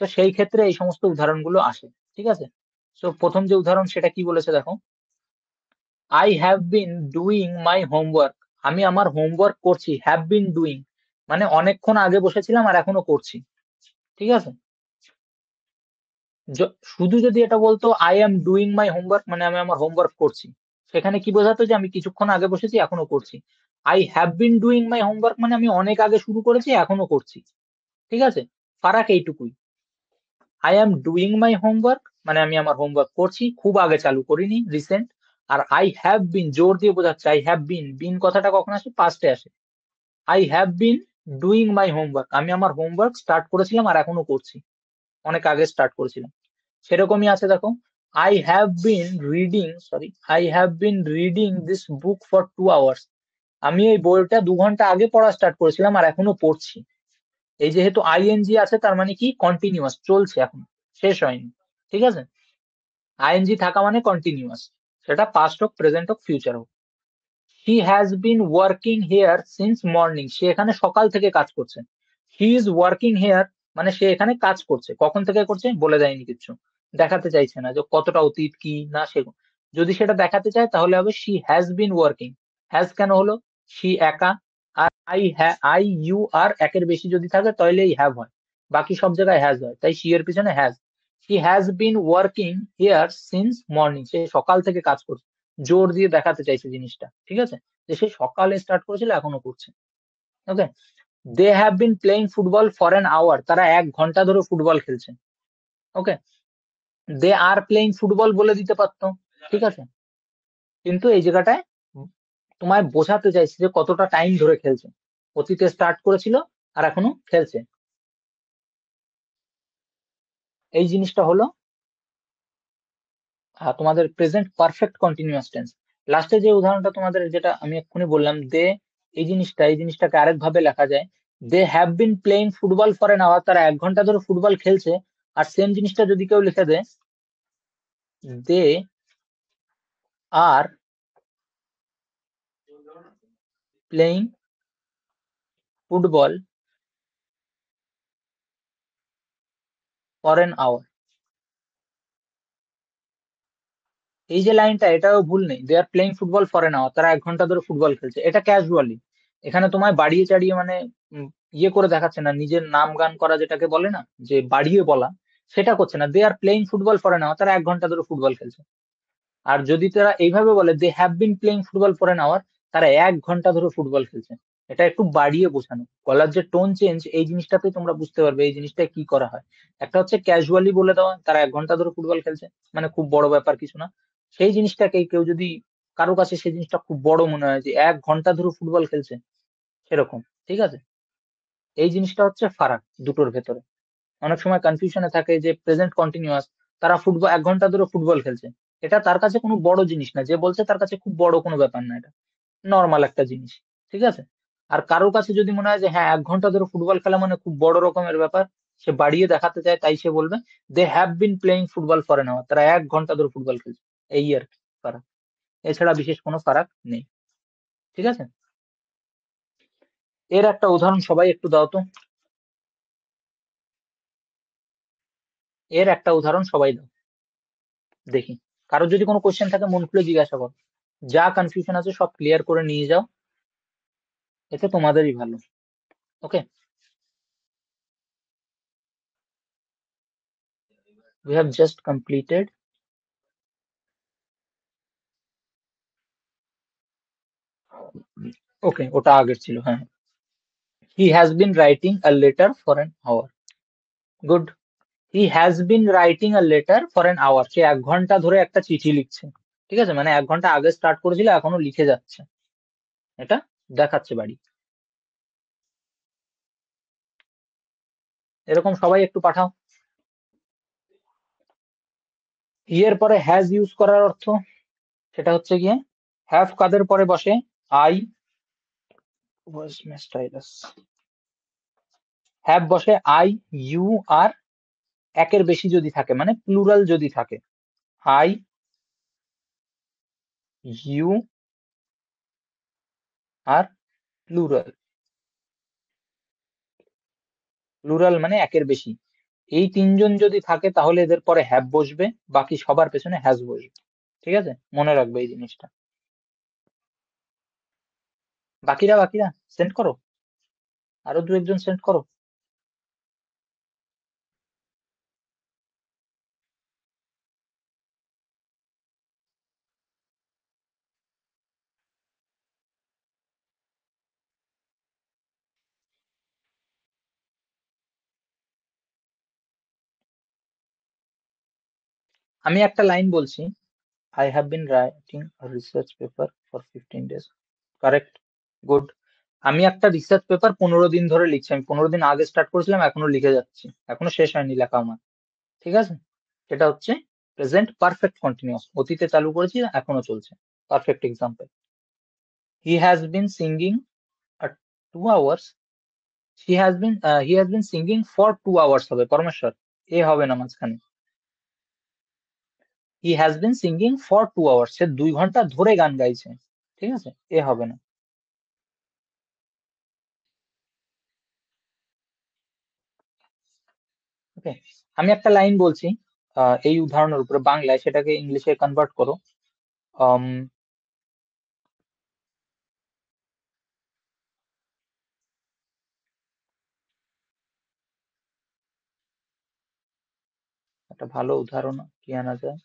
তো সেই ক্ষেত্রে এই সমস্ত উদাহরণগুলো আসে। ঠিক আছে, তো প্রথম যে উদাহরণ সেটা কি বলেছে দেখো, I have been doing my homework, আমি আমার হোমওয়ার্ক করছি, হ্যাভ বিন ডুইং মানে অনেকক্ষণ আগে বসেছিলাম আর এখনো করছি। ঠিক আছে, শুধু যদি এটা বলতো I am doing my homework, মানে আমি আমার হোমওয়ার্ক করছি, সেখানে কি বোঝাতো যে আমি কিছুক্ষণ আগে বসেছি এখনো করছি। I have been doing my homework মানে আমি অনেক আগে শুরু করেছি এখনো করছি। ঠিক আছে, ফারাক এইটুকুই। I am doing my homework মানে আমি আমার হোমওয়ার্ক করছি, খুব আগে চালু করিনি, রিসেন্ট। আর আই হ্যাভ বিন জোর দিয়ে বোঝাচ্ছে, আই হ্যাভ বিন, বিন কথাটা কখন আসে, পাস্টে আসে। I have been doing my homework, আমি আমার হোমওয়ার্ক স্টার্ট করেছিলাম আর এখনো করছি, অনেক আগে স্টার্ট করেছিলাম। সেরকমই আছে দেখো, I have been reading, sorry, I have been reading this book for 2 hours, আমি এই বইটা 2 ঘন্টা আগে পড়া স্টার্ট করেছিলাম আর এখনো পড়ছি। এই যেহেতু আইএনজি আছে তার মানে কি কন্টিনিউয়াস, চলছে এখন, শেষ হয়নি। ঠিক আছে, আইএনজি থাকা মানে কন্টিনিউয়াস, সেটা পাস্ট হোক, প্রেজেন্ট হোক, ফিউচার হোক। He has been working here since morning, সে এখানে সকাল থেকে কাজ করছে। হি ইজ ওয়ার্কিং হেয়ার মানে সে এখানে কাজ করছে, কখন থেকে করছে বলে দেয়নি কিছু, দেখাতে চাইছে না যে কতটা অতীত কি না সে। যদি সেটা দেখাতে চায় তাহলে হবে she has been working. Has কেন হলো, শি একা, আর আই ইউ আর একের বেশি যদি থাকে তাহলে এই হ্যাভ হয়, বাকি সব জায়গায় হ্যাজ হয়, তাই শি এর পিছনে has. She has been working here since morning, সে সকাল থেকে কাজ করছে, জোর দিয়ে দেখাতে চাইছে জিনিসটা। ঠিক আছে, যে সে সকালে স্টার্ট করেছিল এখনো করছে। Okay, they have been playing football for an hour, তারা 1 ঘন্টা ধরে ফুটবল খেলছে। ওকে, দে আর প্লেইং ফুটবল বলে দিতে পারতো। ঠিক আছে, কিন্তু এই জায়গাটায় তোমায় বোঝাতে চাইছে যে কতটা টাইম ধরে খেলছে, অতীতে স্টার্ট করেছিল আর এখনো খেলছে। এই জিনিসটা হলো তোমাদের প্রেজেন্ট পারফেক্ট কন্টিনিউয়াস টেন্স। লাস্টে যে উদাহরণটা তোমাদের যেটা আমি এক্ষুনি বললাম, দে, এই জিনিসটাকে আরেক ভাবে লেখা যায়, they have been playing football for an hour, তারা 1 ঘন্টা ধরে ফুটবল খেলছে। আর সেম জিনিসটা যদি কেউ লিখে দেয়, they are playing football for an hour, এই যে লাইনটা এটাও ভুল নেই, they are playing football for an hour, তারা 1 ঘন্টা ধরে ফুটবল খেলছে, এটা ক্যাজুয়ালি। এখানে তোমায় বাড়িয়ে চাড়িয়ে মানে ইয়ে করে দেখাচ্ছে না, নিজের নাম গান করা যেটাকে বলে না, যে বাড়িয়ে বলা, সেটা করছে না। They are playing football for an hour, তারা 1 ঘন্টা ধরে ফুটবল খেলছে। আর যদি তারা এইভাবে বলে they have been playing football for an hour, তারা 1 ঘন্টা ধরে ফুটবল খেলছে, এটা একটু বাড়িয়ে বোঝানো। গলার যে টোন চেঞ্জ, এই জিনিসটাতে তোমরা বুঝতে পারবে এই জিনিসটা কি করা হয়। একটা হচ্ছে ক্যাজুয়ালি বলে দেওয়া তারা 1 ঘন্টা ধরে ফুটবল খেলছে, মানে খুব বড় ব্যাপার কিছু না। সেই জিনিসটাকে কেউ যদি, কারো কাছে সেই জিনিসটা খুব বড় মনে হয় যে 1 ঘন্টা ধরে ফুটবল খেলছে, সেরকম। ঠিক আছে, এই জিনিসটা হচ্ছে ফারাক দুটোর ভেতরে। অনেক সময় কনফিউশনে থাকে যে প্রেজেন্ট কন্টিনিউয়াস, তারা ফুটবল 1 ঘন্টা ধরে ফুটবল খেলছে, এটা তার কাছে কোনো বড় জিনিস না, যে বলছে তার কাছে খুব বড় কোনো ব্যাপার না, এটা নর্মাল একটা জিনিস। ঠিক আছে, আর কারোর কাছে যদি মনে হয় যে হ্যাঁ 1 ঘন্টা ধরে ফুটবল খেলা মানে খুব বড় রকমের ব্যাপার, সে বাড়িয়ে দেখাতে চায়, তাই সে বলবে they have been playing football for an hour, তারা 1 ঘন্টা ধরে ফুটবল খেলছে। এই আর কি ফারাক, এছাড়া বিশেষ কোনো ফারাক নেই। ঠিক আছে, এর একটা উদাহরণ সবাই একটু দাও তো, এর একটা উদাহরণ সবাই দাও, দেখি। কারোর যদি কোনো কোশ্চেন থাকে মন খুলে জিজ্ঞাসা করো, যা কনফিউশন আছে সব ক্লিয়ার করে নিয়ে যাও, এতে তোমাদেরই ভালো। ওকে, we have just completed. ওকে, ওটা আগের ছিল, হ্যাঁ। He has been writing a letter for an hour, good. He has been writing a letter for an hour, সে 1 ঘন্টা ধরে একটা চিঠি লিখছে। ঠিক আছে, মানে 1 ঘন্টা আগে স্টার্ট করেছিল এখনো লিখে যাচ্ছে, এটা দেখাচ্ছে বাড়ি। এরকম সবাই একটু পাঠাও। হি এর পরে হ্যাজ ইউজ করার অর্থ, সেটা হচ্ছে গিয়ে হ্যাভ কাদের পরে বসে, আই ওয়াজ স্টাইলাস, হ্যাভ বসে আই, ইউ আর একের বেশি যদি থাকে, মানে প্লুরাল যদি থাকে, আই, ইউ আর প্লুরাল, প্লুরাল মানে একের বেশি, এই তিনজন যদি থাকে তাহলে এদের পরে হ্যাভ বসবে, বাকি সবার পেছনে হ্যাজ বসবে। ঠিক আছে, মনে রাখবে এই জিনিসটা। বাকিরা বাকিরা সেন্ড করো, আরো 2 একজন সেন্ড করো। আমি একটা লাইন বলছি, I have been writing a research paper for 15 days. Correct, good. আমি একটা রিসার্চ পেপার 15 দিন ধরে লিখছি, আমি 15 দিন আগে স্টার্ট করেছিলাম, এখনো লিখে যাচ্ছি, এখনো শেষ হয়নি লেখা আমার। ঠিক আছে, এটা হচ্ছে প্রেজেন্ট পারফেক্ট কন্টিনিউয়াস, অতীতে চালু করেছি, এখনো চলছে, perfect example. He has been singing 2 hours, he has been singing for 2 hours হবে পরমেশ্বর, এ হবে না মাঝখানে। হি has been singing for 2 hours, সে 2 ঘন্টা ধরে গান গাইছে, ঠিক আছে, এ হবে না। ওকে, আমি একটা লাইন বলছি এই উদাহরণের উপরে বাংলায়, সেটাকে ইংলিশে কনভার্ট করো। আম, একটা ভালো উদাহরণ কি আনা যায়?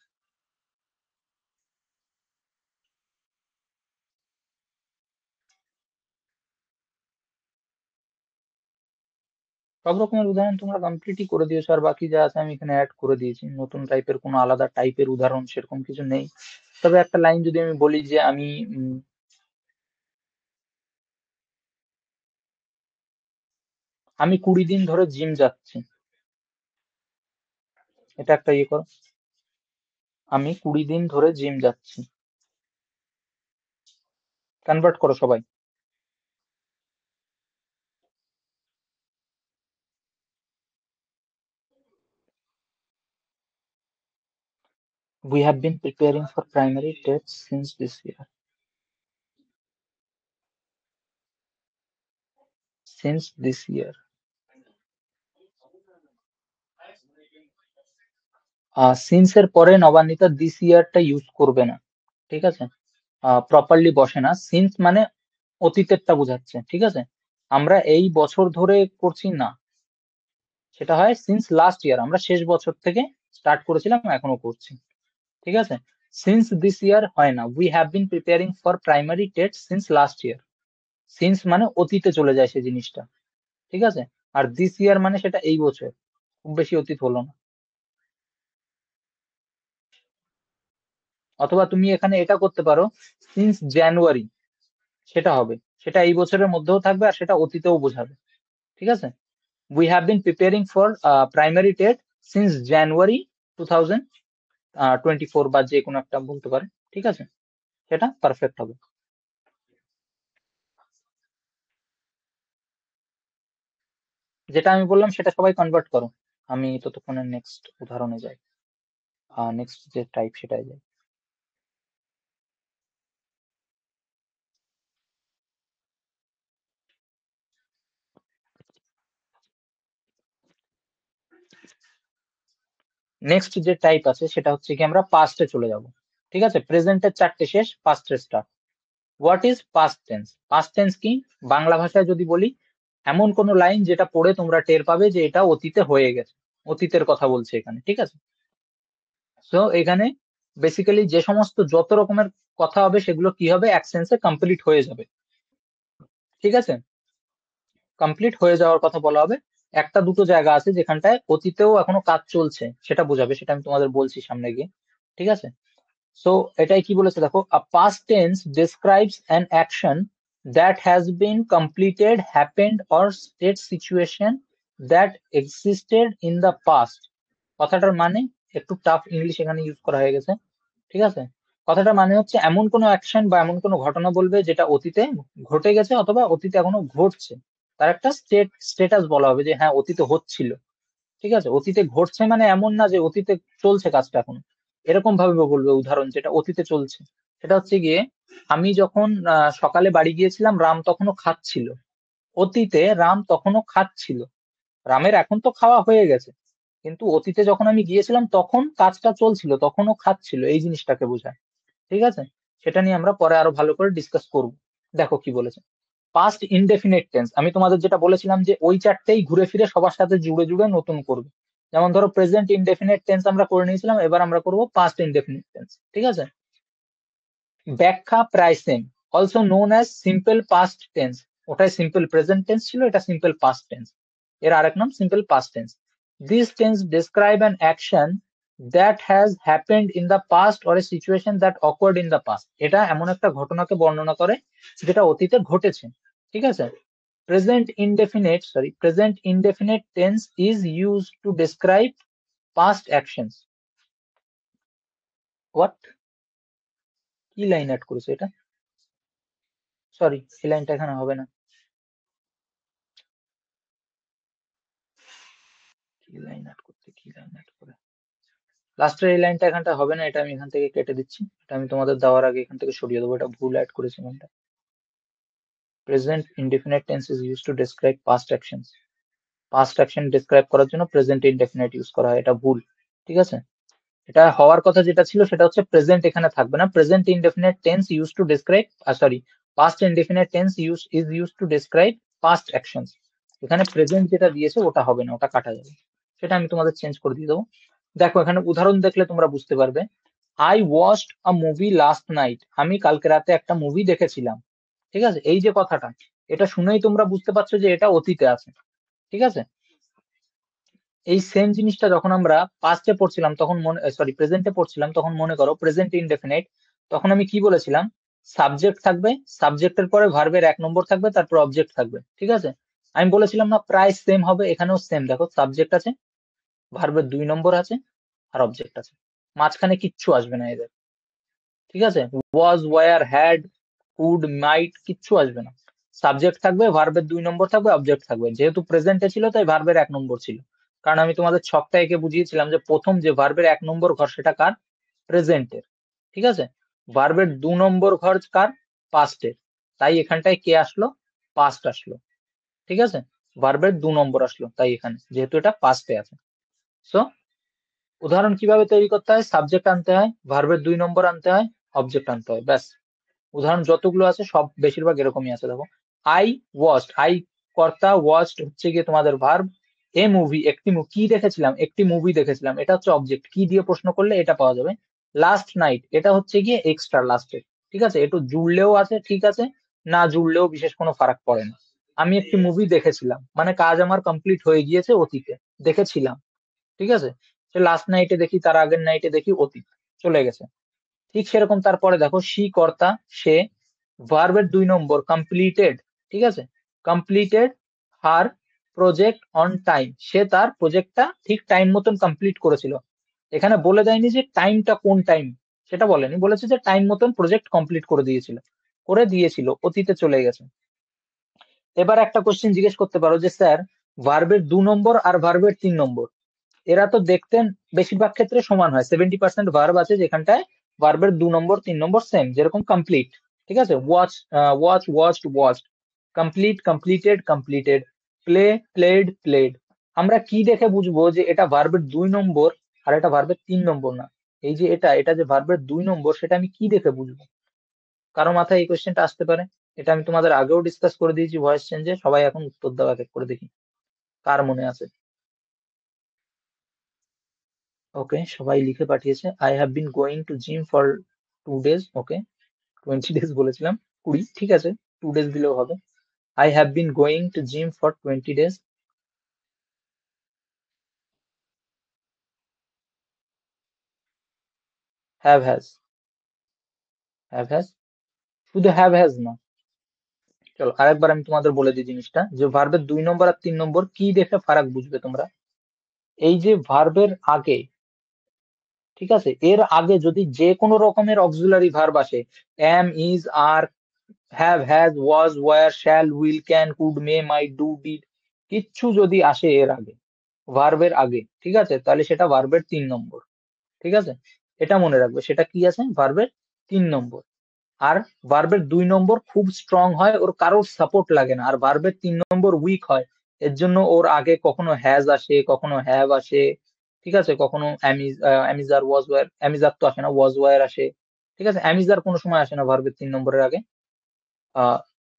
সব রকমের উদাহরণ তোমরা কমপ্লিটই করে দিয়েছো, আর বাকি যা আছে আমি এখানে অ্যাড করে দিয়েছি, নতুন টাইপের কোনো আলাদা টাইপের উদাহরণ সেরকম কিছু নেই। তবে একটা লাইন যদি আমি বলি যে আমি 20 দিন ধরে জিম যাচ্ছি, এটা একটা ইয়ে করো। আমি 20 দিন ধরে জিম যাচ্ছি, কনভার্ট করো সবাই। We have been preparing for primary tests since this year. Since this year. Since এর পরে নবান্বিতা দিস ইয়ারটা ইউজ করবে না, ঠিক আছে, প্রপারলি বসে না। সিন্স মানে অতীতেরটা বোঝাচ্ছে, ঠিক আছে, আমরা এই বছর ধরে করছি না, সেটা হয় সিন্স লাস্ট ইয়ার, আমরা শেষ বছর থেকে স্টার্ট করেছিলাম, এখনো করছি, ঠিক আছে। সিন্স দিস ইয়ার হয় না, we have been preparing for primary test since last year. Since মানে অতীতে চলে যায় সে জিনিসটা, ঠিক আছে। আর দিস ইয়ার মানে সেটা এই বছর, খুব বেশি অতীত হলো না। অথবা তুমি এখানে এটা করতে পারো, সিন্স জানুয়ারি, সেটা হবে, সেটা এই বছরের মধ্যেও থাকবে আর সেটা অতীতেও বোঝাবে, ঠিক আছে। We have been preparing for primary TET since জানুয়ারি 2024, বা যে কোনো একটা বলতে পারে, ঠিক আছে, সেটা পারফেক্ট হবে। যেটা আমি বললাম সেটা সবাই কনভার্ট করো, আমি ততক্ষণে নেক্সট উদাহরণে যাই, নেক্সট যে টাইপ সেটাই যাই। নেক্সট যে টাইপ আছে সেটা হচ্ছে কি আমরা পাস্টে চলে যাব, ঠিক আছে, প্রেজেন্টের 4টে শেষ, পাস্টের স্টার্ট। What is past tense? Past tense কি? বাংলা ভাষায় যদি বলি, এমন কোন লাইন যেটা পড়ে তোমরা টের পাবে যে এটা অতীতে হয়ে গেছে, অতীতের কথা বলছে এখানে, ঠিক আছে। সো এখানে বেসিক্যালি যে সমস্ত যত রকমের কথা হবে সেগুলো কি হবে, এক সেন্সে কমপ্লিট হয়ে যাবে, ঠিক আছে, কমপ্লিট হয়ে যাওয়ার কথা বলা হবে। একটা দুটো জায়গা আছে যেখানটায় অতীতেও এখনো কাজ চলছে, সেটা বোঝাবে, সেটা আমি তোমাদের বলছি সামনে গিয়ে, ঠিক আছে। সো এটাই কি বলেছে দেখো, a past tense describes an action that has been completed, happened or state situation that existed in the past। কথাটার মানে একটু টাফ ইংলিশ এখানে ইউজ করা হয়ে গেছে, ঠিক আছে। কথাটা মানে হচ্ছে এমন কোনো অ্যাকশন বা এমন কোনো ঘটনা বলবে যেটা অতীতে ঘটে গেছে অথবা অতীতে এখনো ঘটছে, তার একটা স্টেটাস বলা হবে যে হ্যাঁ অতীতে হচ্ছিল, ঠিক আছে। অতীতে ঘটছে মানে এমন না যে অতীতে চলছে কাজটা এখন, এরকম ভাবে বলবে উদাহরণ যেটা অতীতে চলছে। সেটা হচ্ছে গিয়ে, আমি যখন সকালে বাড়ি গিয়েছিলাম রাম তখনও খাচ্ছিল, অতীতে রাম তখনও খাচ্ছিল, রামের এখন তো খাওয়া হয়ে গেছে, কিন্তু অতীতে যখন আমি গিয়েছিলাম তখন কাজটা চলছিল, তখনও খাচ্ছিল, এই জিনিসটাকে বোঝায়, ঠিক আছে। সেটা নিয়ে আমরা পরে আরো ভালো করে ডিসকাস করব। দেখো কি বলেছে, পাস্ট ইনডেফিনিট টেন্স, আমি তোমাদের যেটা বলেছিলাম যে ওই চারটেই ঘুরে ফিরে সবার সাথে জুড়ে জুড়ে নতুন করবে। যেমন ধরো প্রেজেন্ট ইনডেফিনিট টেন্স আমরা করে নিয়েছিলাম, এবার আমরা করব পাস্ট ইনডেফিনিট টেন্স, ঠিক আছে। ব্যাখ্যা প্রায় same, also known as simple past tense, ওটাই সিম্পল প্রেজেন্ট টেন্স ছিল, এটা সিম্পল পাস্ট টেন্স, এর আরেক নাম simple past tense. This tense describe an action that has happened in the past or a situation that occurred in the past, এটা এমন একটা ঘটনাকে বর্ণনা করে যেটা অতীতে ঘটেছে। ঠিক আছে। Present indefinite tense is use to describe past actions. What, কি লাইন অ্যাড করেছে এটা? সরি, এই লাইনটা এখানে হবে না। কি লাইন অ্যাড করে লাস্টের এই লাইনটা এখানটা হবে না, এটা আমি এখান থেকে কেটে দিচ্ছি। এটা আমি তোমাদের দেওয়ার আগে এখান থেকে সরিয়ে দেবো, এটা ভুল অ্যাড করেছি লাইনটা। Present indefinite tense is use to describe past actions, past action describe করার জন্য প্রেজেন্ট ইনডেফিনিট ইউজ করা হয়, এটা ভুল। ঠিক আছে। এটা হওয়ার কথা যেটা ছিল সেটা হচ্ছে প্রেজেন্ট এখানে থাকবে না, present indefinite tense use to describe, sorry, past indefinite tense use to describe past actions. এখানে প্রেজেন্ট যেটা দিয়েছে ওটা হবে না, ওটা কাটা যাবে। সেটা আমি তোমাদের চেঞ্জ করে দিয়ে দেবো। দেখো এখানে উদাহরণ দেখলে তোমরা বুঝতে পারবে। I watched a movie last night, আমি কালকে রাতে একটা মুভি দেখেছিলাম। ঠিক আছে, এই যে কথাটা, এটা শুনেই তোমরা বুঝতে পারছো যে এটা অতীতে আছে। ঠিক আছে। এই সেম জিনিসটা যখন আমরা পাস্টে পড়ছিলাম তখন প্রেজেন্টে পড়ছিলাম তখন মনে করো প্রেজেন্ট ইনডেফিনিট, তখন আমি কি বলেছিলাম? সাবজেক্ট থাকবে, সাবজেক্টের পরে ভার্বের 1 নম্বর থাকবে, তারপর অবজেক্ট থাকবে। ঠিক আছে। আমি বলেছিলাম না প্রায় সেম হবে, এখানেও সেম। দেখো সাবজেক্ট আছে, ভার্বের 2 নম্বর আছে, আর অবজেক্ট আছে, মাঝখানে কিচ্ছু আসবে না এদের। ঠিক আছে। ওয়াজ, ওয়ার, হ্যাড, কুড, মাইট কিচ্ছু আসবে না। সাবজেক্ট থাকবে, ভার্বের 2 নম্বর থাকবে, অবজেক্ট থাকবে। যেহেতু প্রেজেন্টে ছিল তাই ভার্বের 1 নম্বর ছিল। কারণ আমি তোমাদের ছকটা এঁকে বুঝিয়েছিলাম যে প্রথম যে ভার্বের 1 নম্বর ঘর সেটা কার? প্রেজেন্টের। ঠিক আছে। ভার্বের 2 নম্বর ঘর কার? পাস্টের। তাই এখানটায় কে আসলো? পাস্ট আসলো। ঠিক আছে। ভার্বের 2 নম্বর আসলো তাই এখানে, যেহেতু এটা পাস্টে আছে। সো উদাহরণ কিভাবে তৈরি করতে হয়? সাবজেক্ট আনতে হয়, ভার্বের 2 নম্বর আনতে হয়, অবজেক্ট আনতে হয়, ব্যাস। উদাহরণ যতগুলো আছে সব বেশিরভাগ এরকমই আছে। দেখো, আই ওয়াচড, আই কর্তা, ওয়াচড হচ্ছে গিয়ে তোমাদের ভার্ব, এ মুভি একটি কি দেখেছিলাম? একটি মুভি দেখেছিলাম, এটা হচ্ছে অবজেক্ট। কি দিয়ে প্রশ্ন করলে এটা পাওয়া যাবে। লাস্ট নাইট, এটা হচ্ছে গিয়ে এক্সট্রা লাস্টে। ঠিক আছে, একটু জুড়লেও আছে ঠিক আছে, না জুড়লেও বিশেষ কোনো ফারাক পড়ে না। আমি একটি মুভি দেখেছিলাম মানে কাজ আমার কমপ্লিট হয়ে গিয়েছে অতীতে, দেখেছিলাম। ঠিক আছে। সে লাস্ট নাইটে দেখি, তার আগের নাইটে দেখি, অতীত চলে গেছে। ঠিক সেরকম তারপরে দেখো, সি কর্তা, সে, ভার্বের 2 নম্বর কমপ্লিটেড। ঠিক আছে। Completed her project on time, সে তার প্রজেক্টটা ঠিক টাইম মতন কমপ্লিট করেছিল। এখানে বলে দেয়নি যে টাইমটা কোন টাইম, সেটা বলেনি, বলেছে যে টাইম মতন প্রজেক্ট কমপ্লিট করে দিয়েছিল, অতীতে চলে গেছে। এবার একটা কোশ্চেন জিজ্ঞেস করতে পারো যে স্যার, ভার্বের 2 নম্বর আর ভার্বের 3 নম্বর, এরা তো দেখতে বেশিরভাগ ক্ষেত্রে সমান হয়। 70% ভার্ব আছে যেখানটায় ভার্বের 2 নম্বর 3 নম্বর সেম, যেরকম কমপ্লিট। ঠিক আছে। Watch, watch, watched, watched. Complete, completed, completed. Play, played, played. আমরা কি দেখে বুঝবো যে এটা ভার্বের 2 নম্বর আর এটা ভার্বের 3 নম্বর না? এই যে এটা এটা যে ভার্বের 2 নম্বর, সেটা আমি কি দেখে বুঝবো? কারো মাথায় এই কোয়েশ্চেনটা আসতে পারে? এটা আমি তোমাদের আগেও ডিসকাস করে দিয়েছি ভয়েস চেঞ্জে, সবাই এখন উত্তর দাও এক এক করে, দেখি কার মনে আছে। ওকে, সবাই লিখে পাঠিয়েছে। I have been going to gym for 2 days। Okay, 20 days বলেছিলাম, 20, ঠিক আছে, 2 days দিলেও হবে। I have been going to gym for 20 days। Have has, have has, শুধু হ্যাভ হ্যাজ না। চলো আরেকবার আমি তোমাদের বলে দিই জিনিসটা, যে ভার্বের 2 নম্বর আর 3 নম্বর কি দেখে ফারাক বুঝবে তোমরা। এই যে ভার্বের আগে, ঠিক আছে, এর আগে যদি যে কোনো রকমের অক্সিলারি ভার্ব আসে, am, is, are, have, has, was, were, shall, will, can, could, may, might, do, did, কিচ্ছু যদি আসে এর আগে, ভার্বের আগে, ঠিক আছে, তাহলে সেটা ভার্বের 3 নম্বর। ঠিক আছে। এটা মনে রাখবে, সেটা কি আছে? ভার্বের 3 নম্বর। আর ভার্বের 2 নম্বর খুব স্ট্রং হয়, ওর কারোর সাপোর্ট লাগে না। আর ভার্বের 3 নম্বর উইক হয়, এর জন্য ওর আগে কখনো হ্যাজ আসে, কখনো হ্যাভ আসে। ঠিক আছে। কখনো অ্যামিজার, ওয়াজ, ওয়ার, অ্যামিজার তো আসে না, ওয়াজ, ওয়ার আসে। ঠিক আছে। অ্যামিজার কোনো সময় আসে না ভার্বের 3 নম্বরের আগে।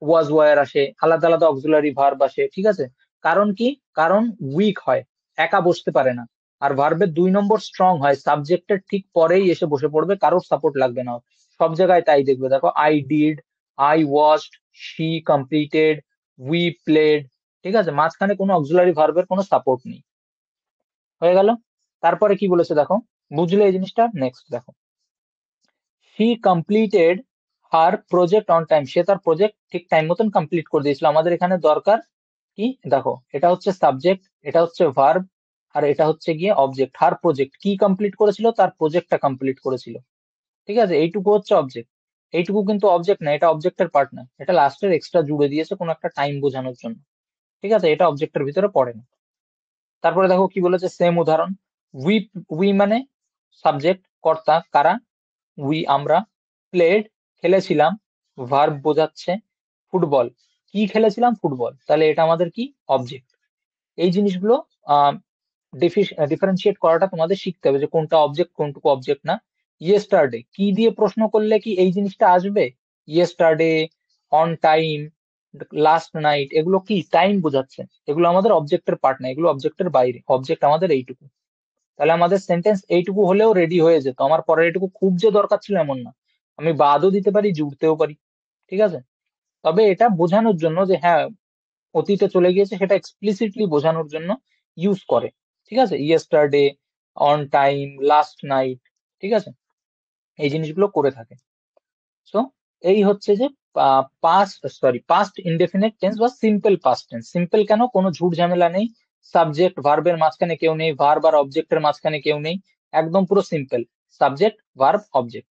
ওয়াজ, ওয়ার আসে, আলাদা আলাদা অক্সিলারি ভার্ব আসে। ঠিক আছে। কারণ কি? কারণ উইক হয়, একা বসতে পারে না। আর ভার্বের 2 নম্বর স্ট্রং হয়, সাবজেক্টের ঠিক পরেই এসে বসে পড়বে, কারোর সাপোর্ট লাগবে না ওর। সব জায়গায় তাই দেখবে। দেখো, I did, I watched, she completed, we played. ঠিক আছে, মাঝখানে কোনো অক্সিলারি ভার্বের কোনো সাপোর্ট নেই। হয়ে গেল। তারপরে কি বলেছে দেখো, বুঝলে এই জিনিসটা? নেক্সট দেখো, he completed her project on time, সে তার প্রজেক্ট ঠিক টাইম মতন কমপ্লিট করে দিয়েছিল। আমাদের এখানে দরকার কি দেখো, এটা হচ্ছে সাবজেক্ট, এটা হচ্ছে ভার্ব, আর এটা হচ্ছে গিয়ে অবজেক্ট। হার প্রজেক্ট কি কমপ্লিট করেছিল, তার প্রজেক্টটা কমপ্লিট করেছিল। ঠিক আছে, এইটুকু হচ্ছে অবজেক্ট। এইটুকু কিন্তু অবজেক্ট না, এটা অবজেক্টের পার্ট না, এটা লাস্টের এক্সট্রা জুড়ে দিয়েছে কোনো একটা টাইম বোঝানোর জন্য। ঠিক আছে, এটা অবজেক্টের ভিতরে পড়ে না। তারপরে দেখো কি বলেছে, সেম উদাহরণ। উই, উই মানে সাবজেক্ট, কর্তা, কারা? উই আমরা। প্লেড খেলেছিলাম, ভার্ব বোঝাচ্ছে। ফুটবল কি খেলেছিলাম, ফুটবল, তাহলে এটা আমাদের কি, অবজেক্ট। এই জিনিসগুলো ডিফারেন্সিয়েট করাটা তোমাদের শিখতে হবে, যে কোনটা অবজেক্ট কোনটুকু অবজেক্ট না। ইয়েস্টারডে কি দিয়ে প্রশ্ন করলে কি এই জিনিসটা আসবে? Yesterday, on time, last night, এগুলো কি টাইম বোঝাচ্ছে, এগুলো আমাদের অবজেক্টের পার্ট না, এগুলো অবজেক্টের বাইরে। অবজেক্ট আমাদের এইটুকু। তাহলে আমাদের সেন্টেন্স এইটুকু হলেও রেডি হয়ে যেত। আমার পরের এটুকু খুব যে দরকার ছিল এমন না, আমি বাদও দিতে পারি, জুড়তেও পারি। ঠিক আছে, তবে এটা বোঝানোর জন্য যে হ্যাঁ অতীতে চলে গিয়েছে, সেটা এক্সপ্লিসিটলি বোঝানোর জন্য ইউজ করে। ঠিক আছে, yesterday, on time, last night. ঠিক আছে, এই জিনিসগুলো করে থাকে। সো এই হচ্ছে যে পাস্ট ইনডেফিনিট টেন্স বা সিম্পল পাস্ট টেন্স। সিম্পল কেন? কোনো ঝুট ঝামেলা নেই, সাবজেক্ট ভার্বের মাঝখানে কেউ নেই, ভার্ব আর অবজেক্টের মাঝখানে কেউ নেই, একদম পুরো সিম্পল। সাবজেক্ট, ভার্ব, অবজেক্ট,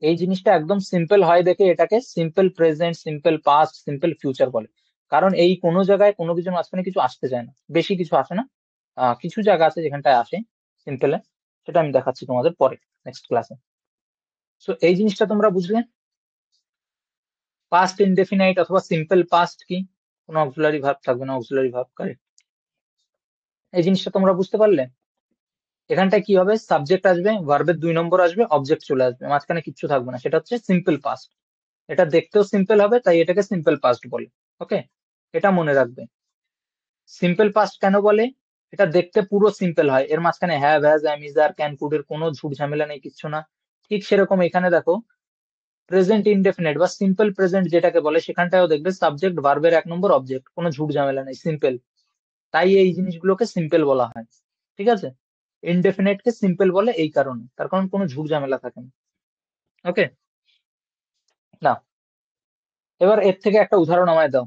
এই জিনিসটা একদম সিম্পল হয় দেখে এটাকে simple present, simple past, simple future বলে। কারণ এই কোনো জায়গায় কোনো কিছুর মাঝখানে কিছু আসতে চায় না, বেশি কিছু আসে না। কিছু জায়গা আছে যেখানটায় আসে সিম্পলে, সেটা আমি দেখাচ্ছি তোমাদের পরে, নেক্সট ক্লাসে। সো এই জিনিসটা তোমরা বুঝলে। পাস্ট ইনডেফিনাইট অথবা সিম্পল পাস্ট কি? কোনো অক্সিলারি ভার্ব থাকবে না, অক্সিলারি ভার্ব, কারেক্ট। এই জিনিসটা তোমরা বুঝতে পারলে? এখানটায় কি হবে, সাবজেক্ট আসবে, ভার্বের 2 নম্বর আসবে, অবজেক্ট চলে আসবে, মাঝখানে কিচ্ছু থাকবে না, সেটা হচ্ছে সিম্পল পাস্ট। এটা দেখতেও সিম্পল হবে, তাই এটাকে সিম্পল পাস্ট বলে। ওকে, এটা মনে রাখবে। সিম্পল পাস্ট কেন বলে? এটা দেখতে পুরো সিম্পল হয়, এর মাঝখানে have, has, am, is, are, can, could এর কোনো ঝুট ঝামেলা নেই, কিচ্ছু না। ঠিক সেরকম এখানে দেখো, প্রেজেন্ট ইনডেফিনিট বা সিম্পল প্রেজেন্ট যেটাকে বলে, সেখানটাও দেখবে সাবজেক্ট ভার্বের 1 নম্বর, অবজেক্ট, কোনো ঝুট ঝামেলা নেই, সিম্পল। তাই এই জিনিসগুলোকে সিম্পল বলা হয়। ঠিক আছে, ইনডেফিনিট কে সিম্পল বলে এই কারণে, তার কারণ কোনো ঝুট ঝামেলা থাকে না। ওকে, না, এবার এর থেকে একটা উদাহরণ আমায় দাও।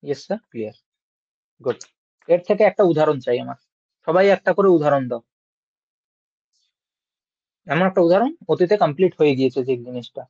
Yes sir, clear, good. এর থেকে একটা উদাহরণ চাই আমার, সবাই একটা করে উদাহরণ দাও। এমন একটা উদাহরণ অতীতে কমপ্লিট হয়ে গিয়েছে যে জিনিসটা।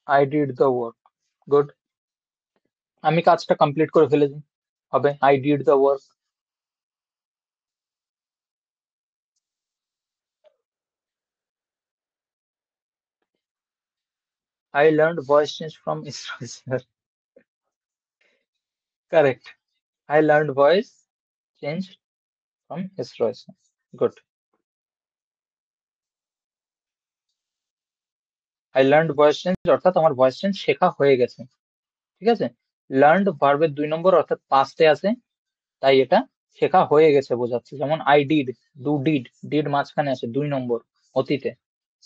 I did the work, good. আমি কাজটা কমপ্লিট করে ফেলেছি, হবে I did the work. I learned voice change from sir, correct. I learned voice change from sir, good. I learned voice change অর্থাৎ আমার ভয়েস চেঞ্জ শেখা হয়ে গেছে। ঠিক আছে, লার্নড ভার্বের 2 নম্বর অর্থাৎ পাস্টে আছে, তাই এটা শেখা হয়ে গেছে বোঝাচ্ছে। যেমন I did, do did, did মাঝখানে আছে 2 নম্বর, অতীতে।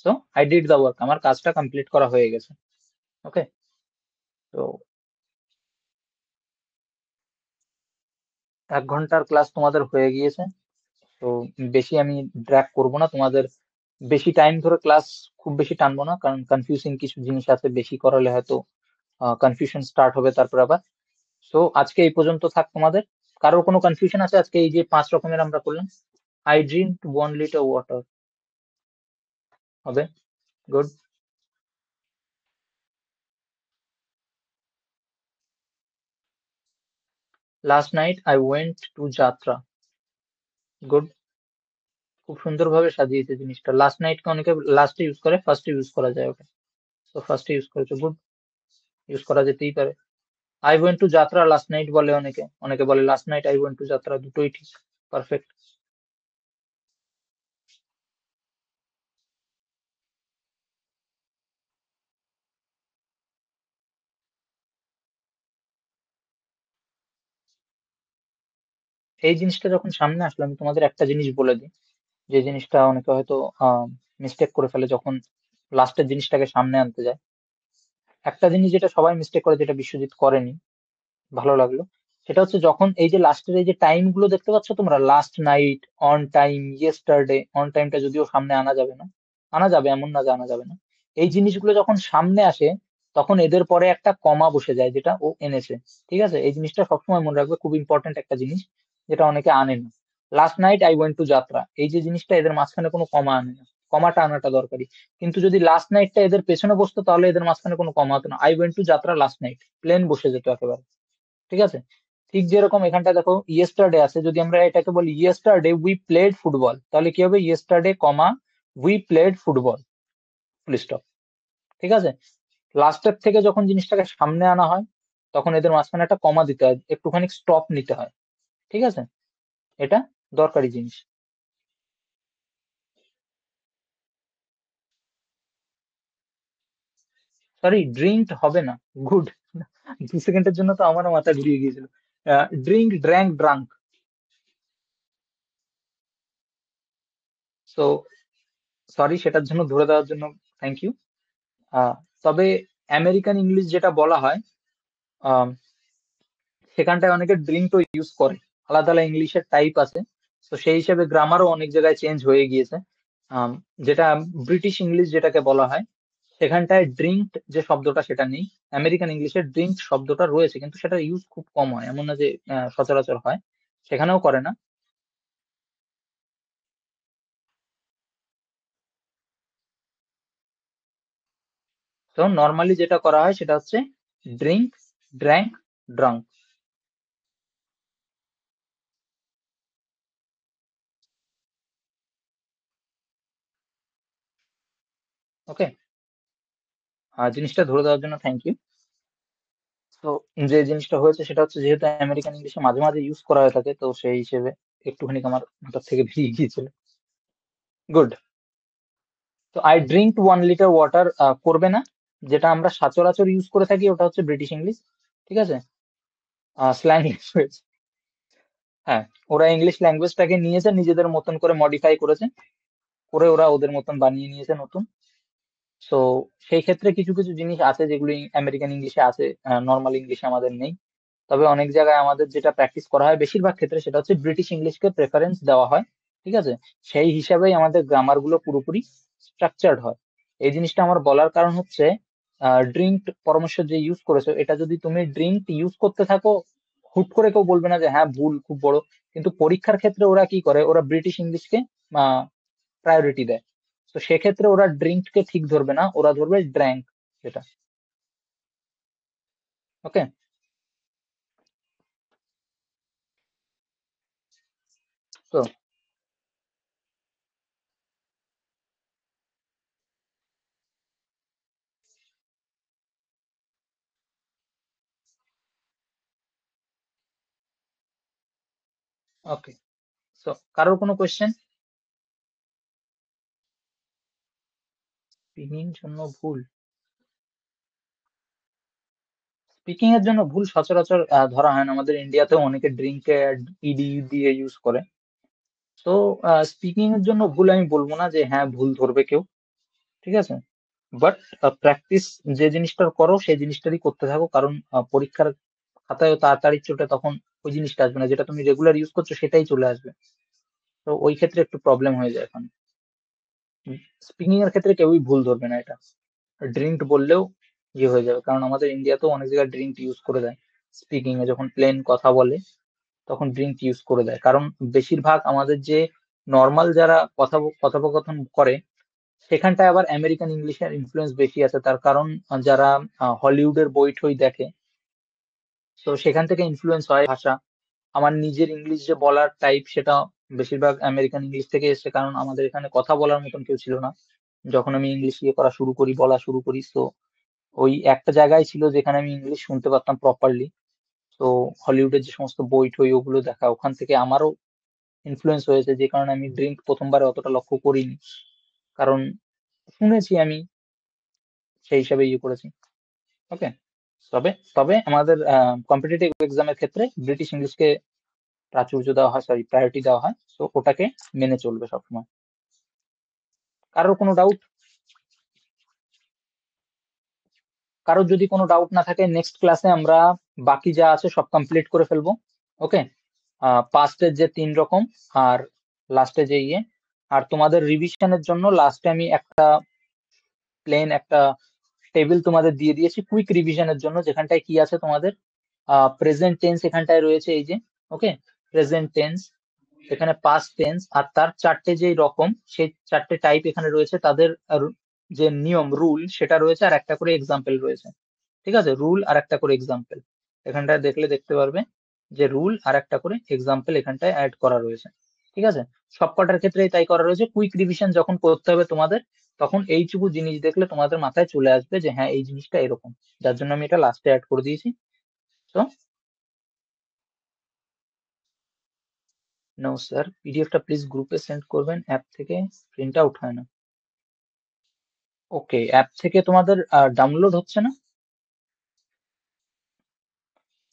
So I did the work, আমার কাজটা কমপ্লিট করা হয়ে গেছে। ওকে, তো 1 ঘন্টার ক্লাস তোমাদের হয়ে গিয়েছে। তো বেশি আমি ড্র্যাগ করবো না তোমাদের, বেশি টাইম ধরে ক্লাস খুব বেশি টানবো না, কারণ কনফিউজিং কিছু জিনিস আছে, বেশি করালে হয়তো কনফিউশন স্টার্ট হবে তারপর আবার। সো আজকে এই পর্যন্ত থাক তোমাদের। কারোর কোনো কনফিউশন আছে আজকে এই যে 5 রকমের আমরা করলাম? আই ড্রিঙ্ক 1 লিটার ওয়াটার, হবে, good. Last night I went to যাত্রা, গুড। খুব সুন্দরভাবে সাজিয়েছে জিনিসটা। লাস্ট নাইট কে অনেকে লাস্টে ইউজ করে, ফার্স্টে ইউজ করা যায় ওকে। তো ফার্স্টে ইউজ করেছো, গুড, ইউজ করা যেতেই পারে। আই ওয়েন্ট টু যাত্রা লাস্ট নাইট বলে অনেকে, অনেকে বলে last night I went to যাত্রা, দুটোই ঠিক, পারফেক্ট। এই জিনিসটা যখন সামনে আসলো, আমি তোমাদের একটা জিনিস বলে দিই, যে জিনিসটা অনেকে হয়তো মিস্টেক করে ফেলে যখন লাস্টের জিনিসটাকে সামনে আনতে যায়। একটা জিনিস যেটা সবাই মিস্টেক করে, যেটা বিশ্বজিৎ করেনি, ভালো লাগলো, সেটা হচ্ছে যখন এই যে লাস্টের এই যে টাইম গুলো দেখতে পাচ্ছ তোমরা, last night, on time, yesterday, on টাইমটা যদিও সামনে আনা যাবে না, আনা যাবে এমন না যে আনা যাবে না, এই জিনিসগুলো যখন সামনে আসে তখন এদের পরে একটা কমা বসে যায়, যেটা ও এনেছে। ঠিক আছে, এই জিনিসটা সবসময় মনে রাখবে, খুব ইম্পর্টেন্ট একটা জিনিস, যেটা অনেকে আনে না। Last night I went to যাত্রা, এই যে জিনিসটা, এদের মাঝখানে কোনো কমা আনে না, কমাটা আনাটা দরকারি। কিন্তু যদি লাস্ট নাইটটা এদের পেছনে বসতো তাহলে এদের মাঝখানে কোনো কমা হতো না, আই ওয়েন্ট টু যাত্রা লাস্ট নাইট, প্লেন বসে যেত একেবারে। ঠিক আছে, ঠিক যেরকম এখানটা দেখো ইয়েস্টারডে আছে, যদি আমরা এটাকে বলি ইয়েস্টারডে উই প্লেড ফুটবল, তাহলে কি হবে, yesterday comma we played football, full stop. ঠিক আছে, লাস্টের থেকে যখন জিনিসটাকে সামনে আনা হয় তখন এদের মাঝখানে একটা কমা দিতে হয়, একটুখানি স্টপ নিতে হয়। ঠিক আছে, এটা দরকারি জিনিস। সরি, ড্রিঙ্ক হবে না, গুড। 2 সেকেন্ডের জন্য তো আমারও মাথা ঘুরিয়ে গিয়েছিল। Drink, drank, drunk. তো সরি, সেটার জন্য ধরে দেওয়ার জন্য থ্যাংক ইউ। তবে আমেরিকান ইংলিশ যেটা বলা হয়, আম, সেখানটায় অনেকে ড্রিঙ্কও ইউজ করে, আলাদা আলাদা ইংলিশের টাইপ আছে। তো সেই হিসেবে গ্রামারও অনেক জায়গায় চেঞ্জ হয়ে গিয়েছে। আম, যেটা ব্রিটিশ ইংলিশ যেটাকে বলা হয়, সেখানটায় ড্রিঙ্ক যে শব্দটা সেটা নেই। আমেরিকান ইংলিশে ড্রিঙ্ক শব্দটা রয়েছে, কিন্তু সেটা ইউজ খুব কম হয়, এমন না যে সচরাচর হয়, সেখানেও করে না। তো নর্মালি যেটা করা হয় সেটা হচ্ছে ড্রিঙ্ক, ড্র্যাঙ্ক, ড্রাঙ্ক। ওকে, জিনিসটা ধরে দেওয়ার জন্য থ্যাংক ইউ। তো যে জিনিসটা হয়েছে সেটা হচ্ছে, যেহেতু আমেরিকান ইংলিশে মাঝে মাঝে ইউজ করা হয়ে থাকে, তো সেই হিসেবে একটুখানি আমার মাথা থেকে বেরিয়ে গিয়েছিল। গুড। তো আই ড্রিঙ্ক 1 লিটার ওয়াটার করবে না, যেটা আমরা সচরাচর ইউজ করে থাকি ওটা হচ্ছে ব্রিটিশ ইংলিশ। ঠিক আছে, স্ল্যাং ল্যাঙ্গুয়েজ। হ্যাঁ, ওরা ইংলিশ ল্যাঙ্গুয়েজটাকে নিয়েছে, নিজেদের মতন করে মডিফাই করেছে, করে ওরা ওদের মতন বানিয়ে নিয়েছে নতুন। তো সেই ক্ষেত্রে কিছু কিছু জিনিস আছে যেগুলো আমেরিকান ইংলিশে আছে, নর্মাল ইংলিশে আমাদের নেই। তবে অনেক জায়গায় আমাদের যেটা প্র্যাকটিস করা হয় বেশিরভাগ ক্ষেত্রে, সেটা হচ্ছে ব্রিটিশ ইংলিশকে প্রেফারেন্স দেওয়া হয়। ঠিক আছে, সেই হিসাবেই আমাদের গ্রামার গুলো পুরোপুরি স্ট্রাকচার্ড হয়। এই জিনিসটা আমার বলার কারণ হচ্ছে, ড্রিঙ্ক পরামর্শ যে ইউজ করেছো, এটা যদি তুমি ড্রিঙ্ক ইউজ করতে থাকো, হুট করে কেউ বলবে না যে হ্যাঁ ভুল, খুব বড়। কিন্তু পরীক্ষার ক্ষেত্রে ওরা কি করে, ওরা ব্রিটিশ ইংলিশকে প্রায়োরিটি দেয়। তো সেক্ষেত্রে ওরা ড্রিঙ্ককে ঠিক ধরবে না, ওরা ধরবে ড্র্যাঙ্ক, যেটা। ওকে। তো ওকে, তো কারোর কোনো কোয়েশ্চেন? স্পিনিং জন্য ভুল? স্পিকিং এর জন্য ভুল সচরাচর ধরা হয় না, আমাদের ইন্ডিয়াতেও অনেকে ড্রিঙ্কে ইডি দিয়ে ইউজ করে। তো স্পিকিং এর জন্য ভুল আমি বলবো না যে হ্যাঁ ভুল ধরবে কেউ। ঠিক আছে, বাট প্র্যাকটিস যে জিনিসটার করো সেই জিনিসটারই করতে থাকো, কারণ পরীক্ষার খাতায় তাড়াতাড়ি চোটে তখন ওই জিনিসটা আসবে না, যেটা তুমি রেগুলার ইউজ করছো সেটাই চলে আসবে। তো ওই ক্ষেত্রে একটু প্রবলেম হয়ে যায় এখন। স্পিকিং এর ক্ষেত্রে কেউই ভুল ধরবে না এটা, ড্রিঙ্ক বললেও ইয়ে হয়ে যাবে, কারণ আমাদের ইন্ডিয়াতেও অনেক জায়গায় ড্রিঙ্ক ইউজ করে দেয়। স্পিকিং এ যখন প্লেন কথা বলে তখন ড্রিঙ্ক ইউজ করে দেয়, কারণ বেশিরভাগ আমাদের যে নর্মাল যারা কথোপকথন করে, সেখানটায় আবার আমেরিকান ইংলিশের ইনফ্লুয়েন্স বেশি আছে, তার কারণ যারা হলিউডের বই টই দেখে, তো সেখান থেকে ইনফ্লুয়েন্স হয় ভাষা। আমার নিজের ইংলিশ যে বলার টাইপ সেটা বেশিরভাগ আমেরিকান ইংলিশ থেকে এসেছে, কারণ আমাদের এখানে কথা বলার মতন কেউ ছিল না যখন আমি ইংলিশ ইয়ে করা শুরু করি, বলা শুরু করি। তো ওই একটা জায়গায় ছিল যেখানে আমি ইংলিশ শুনতে পারতাম প্রপারলি। তো হলিউডের যে সমস্ত বই টই ওগুলো দেখা, ওখান থেকে আমারও ইনফ্লুয়েন্স হয়েছে, যে কারণে আমি ড্রিঙ্ক প্রথমবারে অতটা লক্ষ্য করিনি, কারণ শুনেছি আমি, সেই হিসাবে ইয়ে করেছি। ওকে। তবে তবে আমাদের কম্পিটিটিভ এক্সামের ক্ষেত্রে ব্রিটিশ ইংলিশকে প্রাচুর্য দেওয়া হয়, সরি প্রায়োরিটি দেওয়া হয়, তো ওটাকে মেনে চলবে সবসময়। কারোর কোনো ডাউট? কারোর যদি কোনো ডাউট না থাকে, নেক্সট ক্লাসে আমরা বাকি যা আছে সব কমপ্লিট করে ফেলবো। ওকে, পাস্টের যে 3 রকম আর লাস্টে যে ইয়ে, আর তোমাদের রিভিশনের জন্য লাস্টে আমি একটা প্লেন একটা টেবিল তোমাদের দিয়ে দিয়েছি কুইক রিভিশনের জন্য, যেখানটায় কি আছে তোমাদের প্রেজেন্ট টেন্স এখানটায় রয়েছে, এই যে ওকে প্রেজেন্ট টেন্স, এখানে পাস্ট টেন্স, আর তার 4টে যে রকম সেই 4টে টাইপ এখানে রয়েছে, তাদের যে নিয়ম রুল সেটা রয়েছে, আর একটা করে এক্সাম্পল রয়েছে। ঠিক আছে, রুল আর একটা করে এক্সাম্পল এখানটায় দেখলে দেখতে পারবে যে রুল আর একটা করে এক্সাম্পল এখানটায় অ্যাড করা রয়েছে। ঠিক আছে, সবকটার ক্ষেত্রেই তাই করা রয়েছে। কুইক রিভিশন যখন করতে হবে তোমাদের, তখন এইটুকু জিনিস দেখলে তোমাদের মাথায় চলে আসবে যে হ্যাঁ এই জিনিসটা এরকম, যার জন্য আমি এটা লাস্টে অ্যাড করে দিয়েছি। তো নো স্যার, পিডিএফটা প্লিজ গ্রুপে সেন্ড করবেন, অ্যাপ থেকে প্রিন্ট আউট হয় না। ওকে, অ্যাপ থেকে তোমাদের ডাউনলোড হচ্ছে না?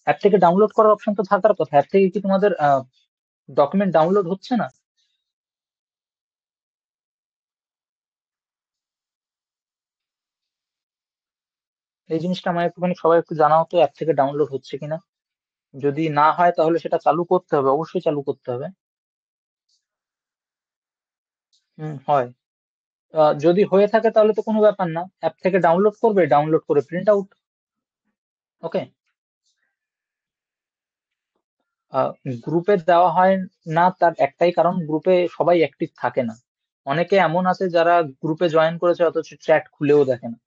অ্যাপ থেকে ডাউনলোড করার অপশন তো থাকার কথা, অ্যাপ থেকে কি তোমাদের ডকুমেন্ট ডাউনলোড হচ্ছে না? এই জিনিসটা আমার একটুখানি সবাই একটু জানাও তো, অ্যাপ থেকে ডাউনলোড হচ্ছে কিনা। যদি না হয় তাহলে সেটা চালু করতে হবে, অবশ্যই চালু করতে হবে। হয়। যদি হয়ে থাকে তাহলে তো কোনো ব্যাপার না, অ্যাপ থেকে ডাউনলোড করবে, ডাউনলোড করে প্রিন্ট আউট। ওকে, গ্রুপে দেওয়া হয় না তার একটাই কারণ, গ্রুপে সবাই অ্যাক্টিভ থাকে না। অনেকে এমন আছে যারা গ্রুপে জয়েন করেছে অথচ চ্যাট খুলেও দেখে না।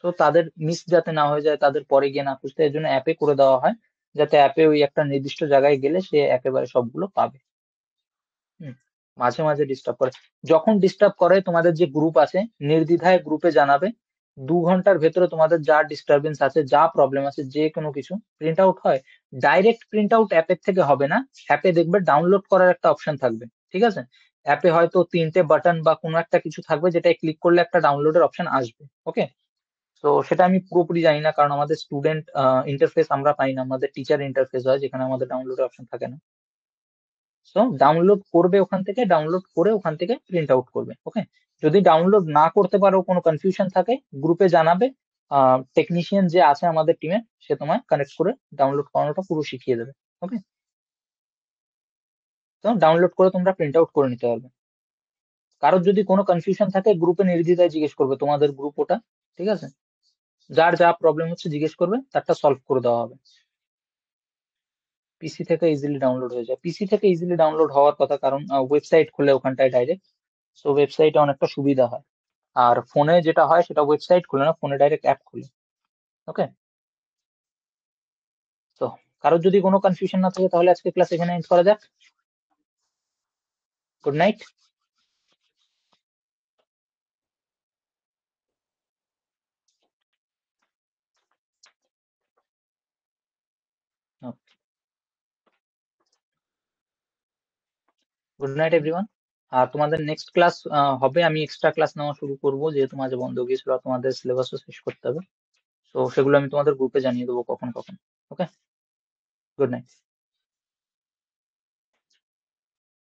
তো তাদের মিস যাতে না হয়ে যায়, তাদের পরে গিয়ে না খুঁজতে, এর জন্য অ্যাপে করে দেওয়া হয়, যাতে অ্যাপে ওই একটা নির্দিষ্ট জায়গায় গেলে সে একেবারে সবগুলো পাবে। হুম, মাঝে মাঝে ডিস্টার্ব করে। যখন ডিস্টার্ব করে তোমাদের যে গ্রুপ আছে, নির্দ্বিধায় গ্রুপে জানাবে। 2 ঘন্টার ভেতরে তোমাদের যা ডিস্টারবেন্স আছে, যা প্রবলেম আছে, যে কোনো কিছু প্রিন্ট আউট হয়। ডাইরেক্ট প্রিন্ট আউট অ্যাপের থেকে হবে না, অ্যাপে দেখবে ডাউনলোড করার একটা অপশন থাকবে। ঠিক আছে, অ্যাপে হয়তো 3টে বাটন বা কোনো একটা কিছু থাকবে, যেটা ক্লিক করলে একটা ডাউনলোডের অপশন আসবে। ওকে, তো সেটা আমি পুরোপুরি জানি না, কারণ আমাদের স্টুডেন্ট ইন্টারফেস আমরা পাই না, আমাদের টিচার ইন্টারফেস হয়, যেখানে আমাদের ডাউনলোডের অপশন থাকে না। সো ডাউনলোড করবে ওখান থেকে, ডাউনলোড করে ওখান থেকে প্রিন্ট আউট করবে। ওকে, যদি ডাউনলোড না করতে পারো, কোনো কনফিউশন থাকে, গ্রুপে জানাবে, টেকনিশিয়ান যে আছে আমাদের টিমে সে তোমায় কানেক্ট করে ডাউনলোড করানোটা পুরো শিখিয়ে দেবে। ওকে, তো ডাউনলোড করে তোমরা প্রিন্ট আউট করে নিতে পারবে। কারোর যদি কোনো কনফিউশন থাকে গ্রুপে নির্দ্বিধায় জিজ্ঞেস করবে, তোমাদের গ্রুপ ওটা। ঠিক আছে, যার যা প্রবলেম হচ্ছে জিজ্ঞেস করবে, তারটা সলভ করে দেওয়া হবে। পিসি থেকে ইজিলি ডাউনলোড হয়ে যায়, পিসি থেকে ইজিলি ডাউনলোড হওয়ার কথা, কারণ ওয়েবসাইট খুলে ওখানটায় ডাইরেক্ট, তো ওয়েবসাইটে অনেকটা সুবিধা হয়। আর ফোনে যেটা হয় সেটা ওয়েবসাইট খুলে না, ফোনে ডাইরেক্ট অ্যাপ খুলে। ওকে, তো কারোর যদি কোনো কনফিউশন না থাকে তাহলে আজকে ক্লাস এখানে এন্ড করা যাক। Good night. Good night everyone. আর তোমাদের নেক্সট ক্লাস হবে, আমি এক্সট্রা ক্লাস নেওয়া শুরু করবো, যেহেতু মাঝে বন্ধ গিয়েছিল, আর তোমাদের সিলেবাসও শেষ করতে হবে। তো সেগুলো আমি তোমাদের গ্রুপে জানিয়ে দেবো কখন কখন। ওকে, গুড নাইট।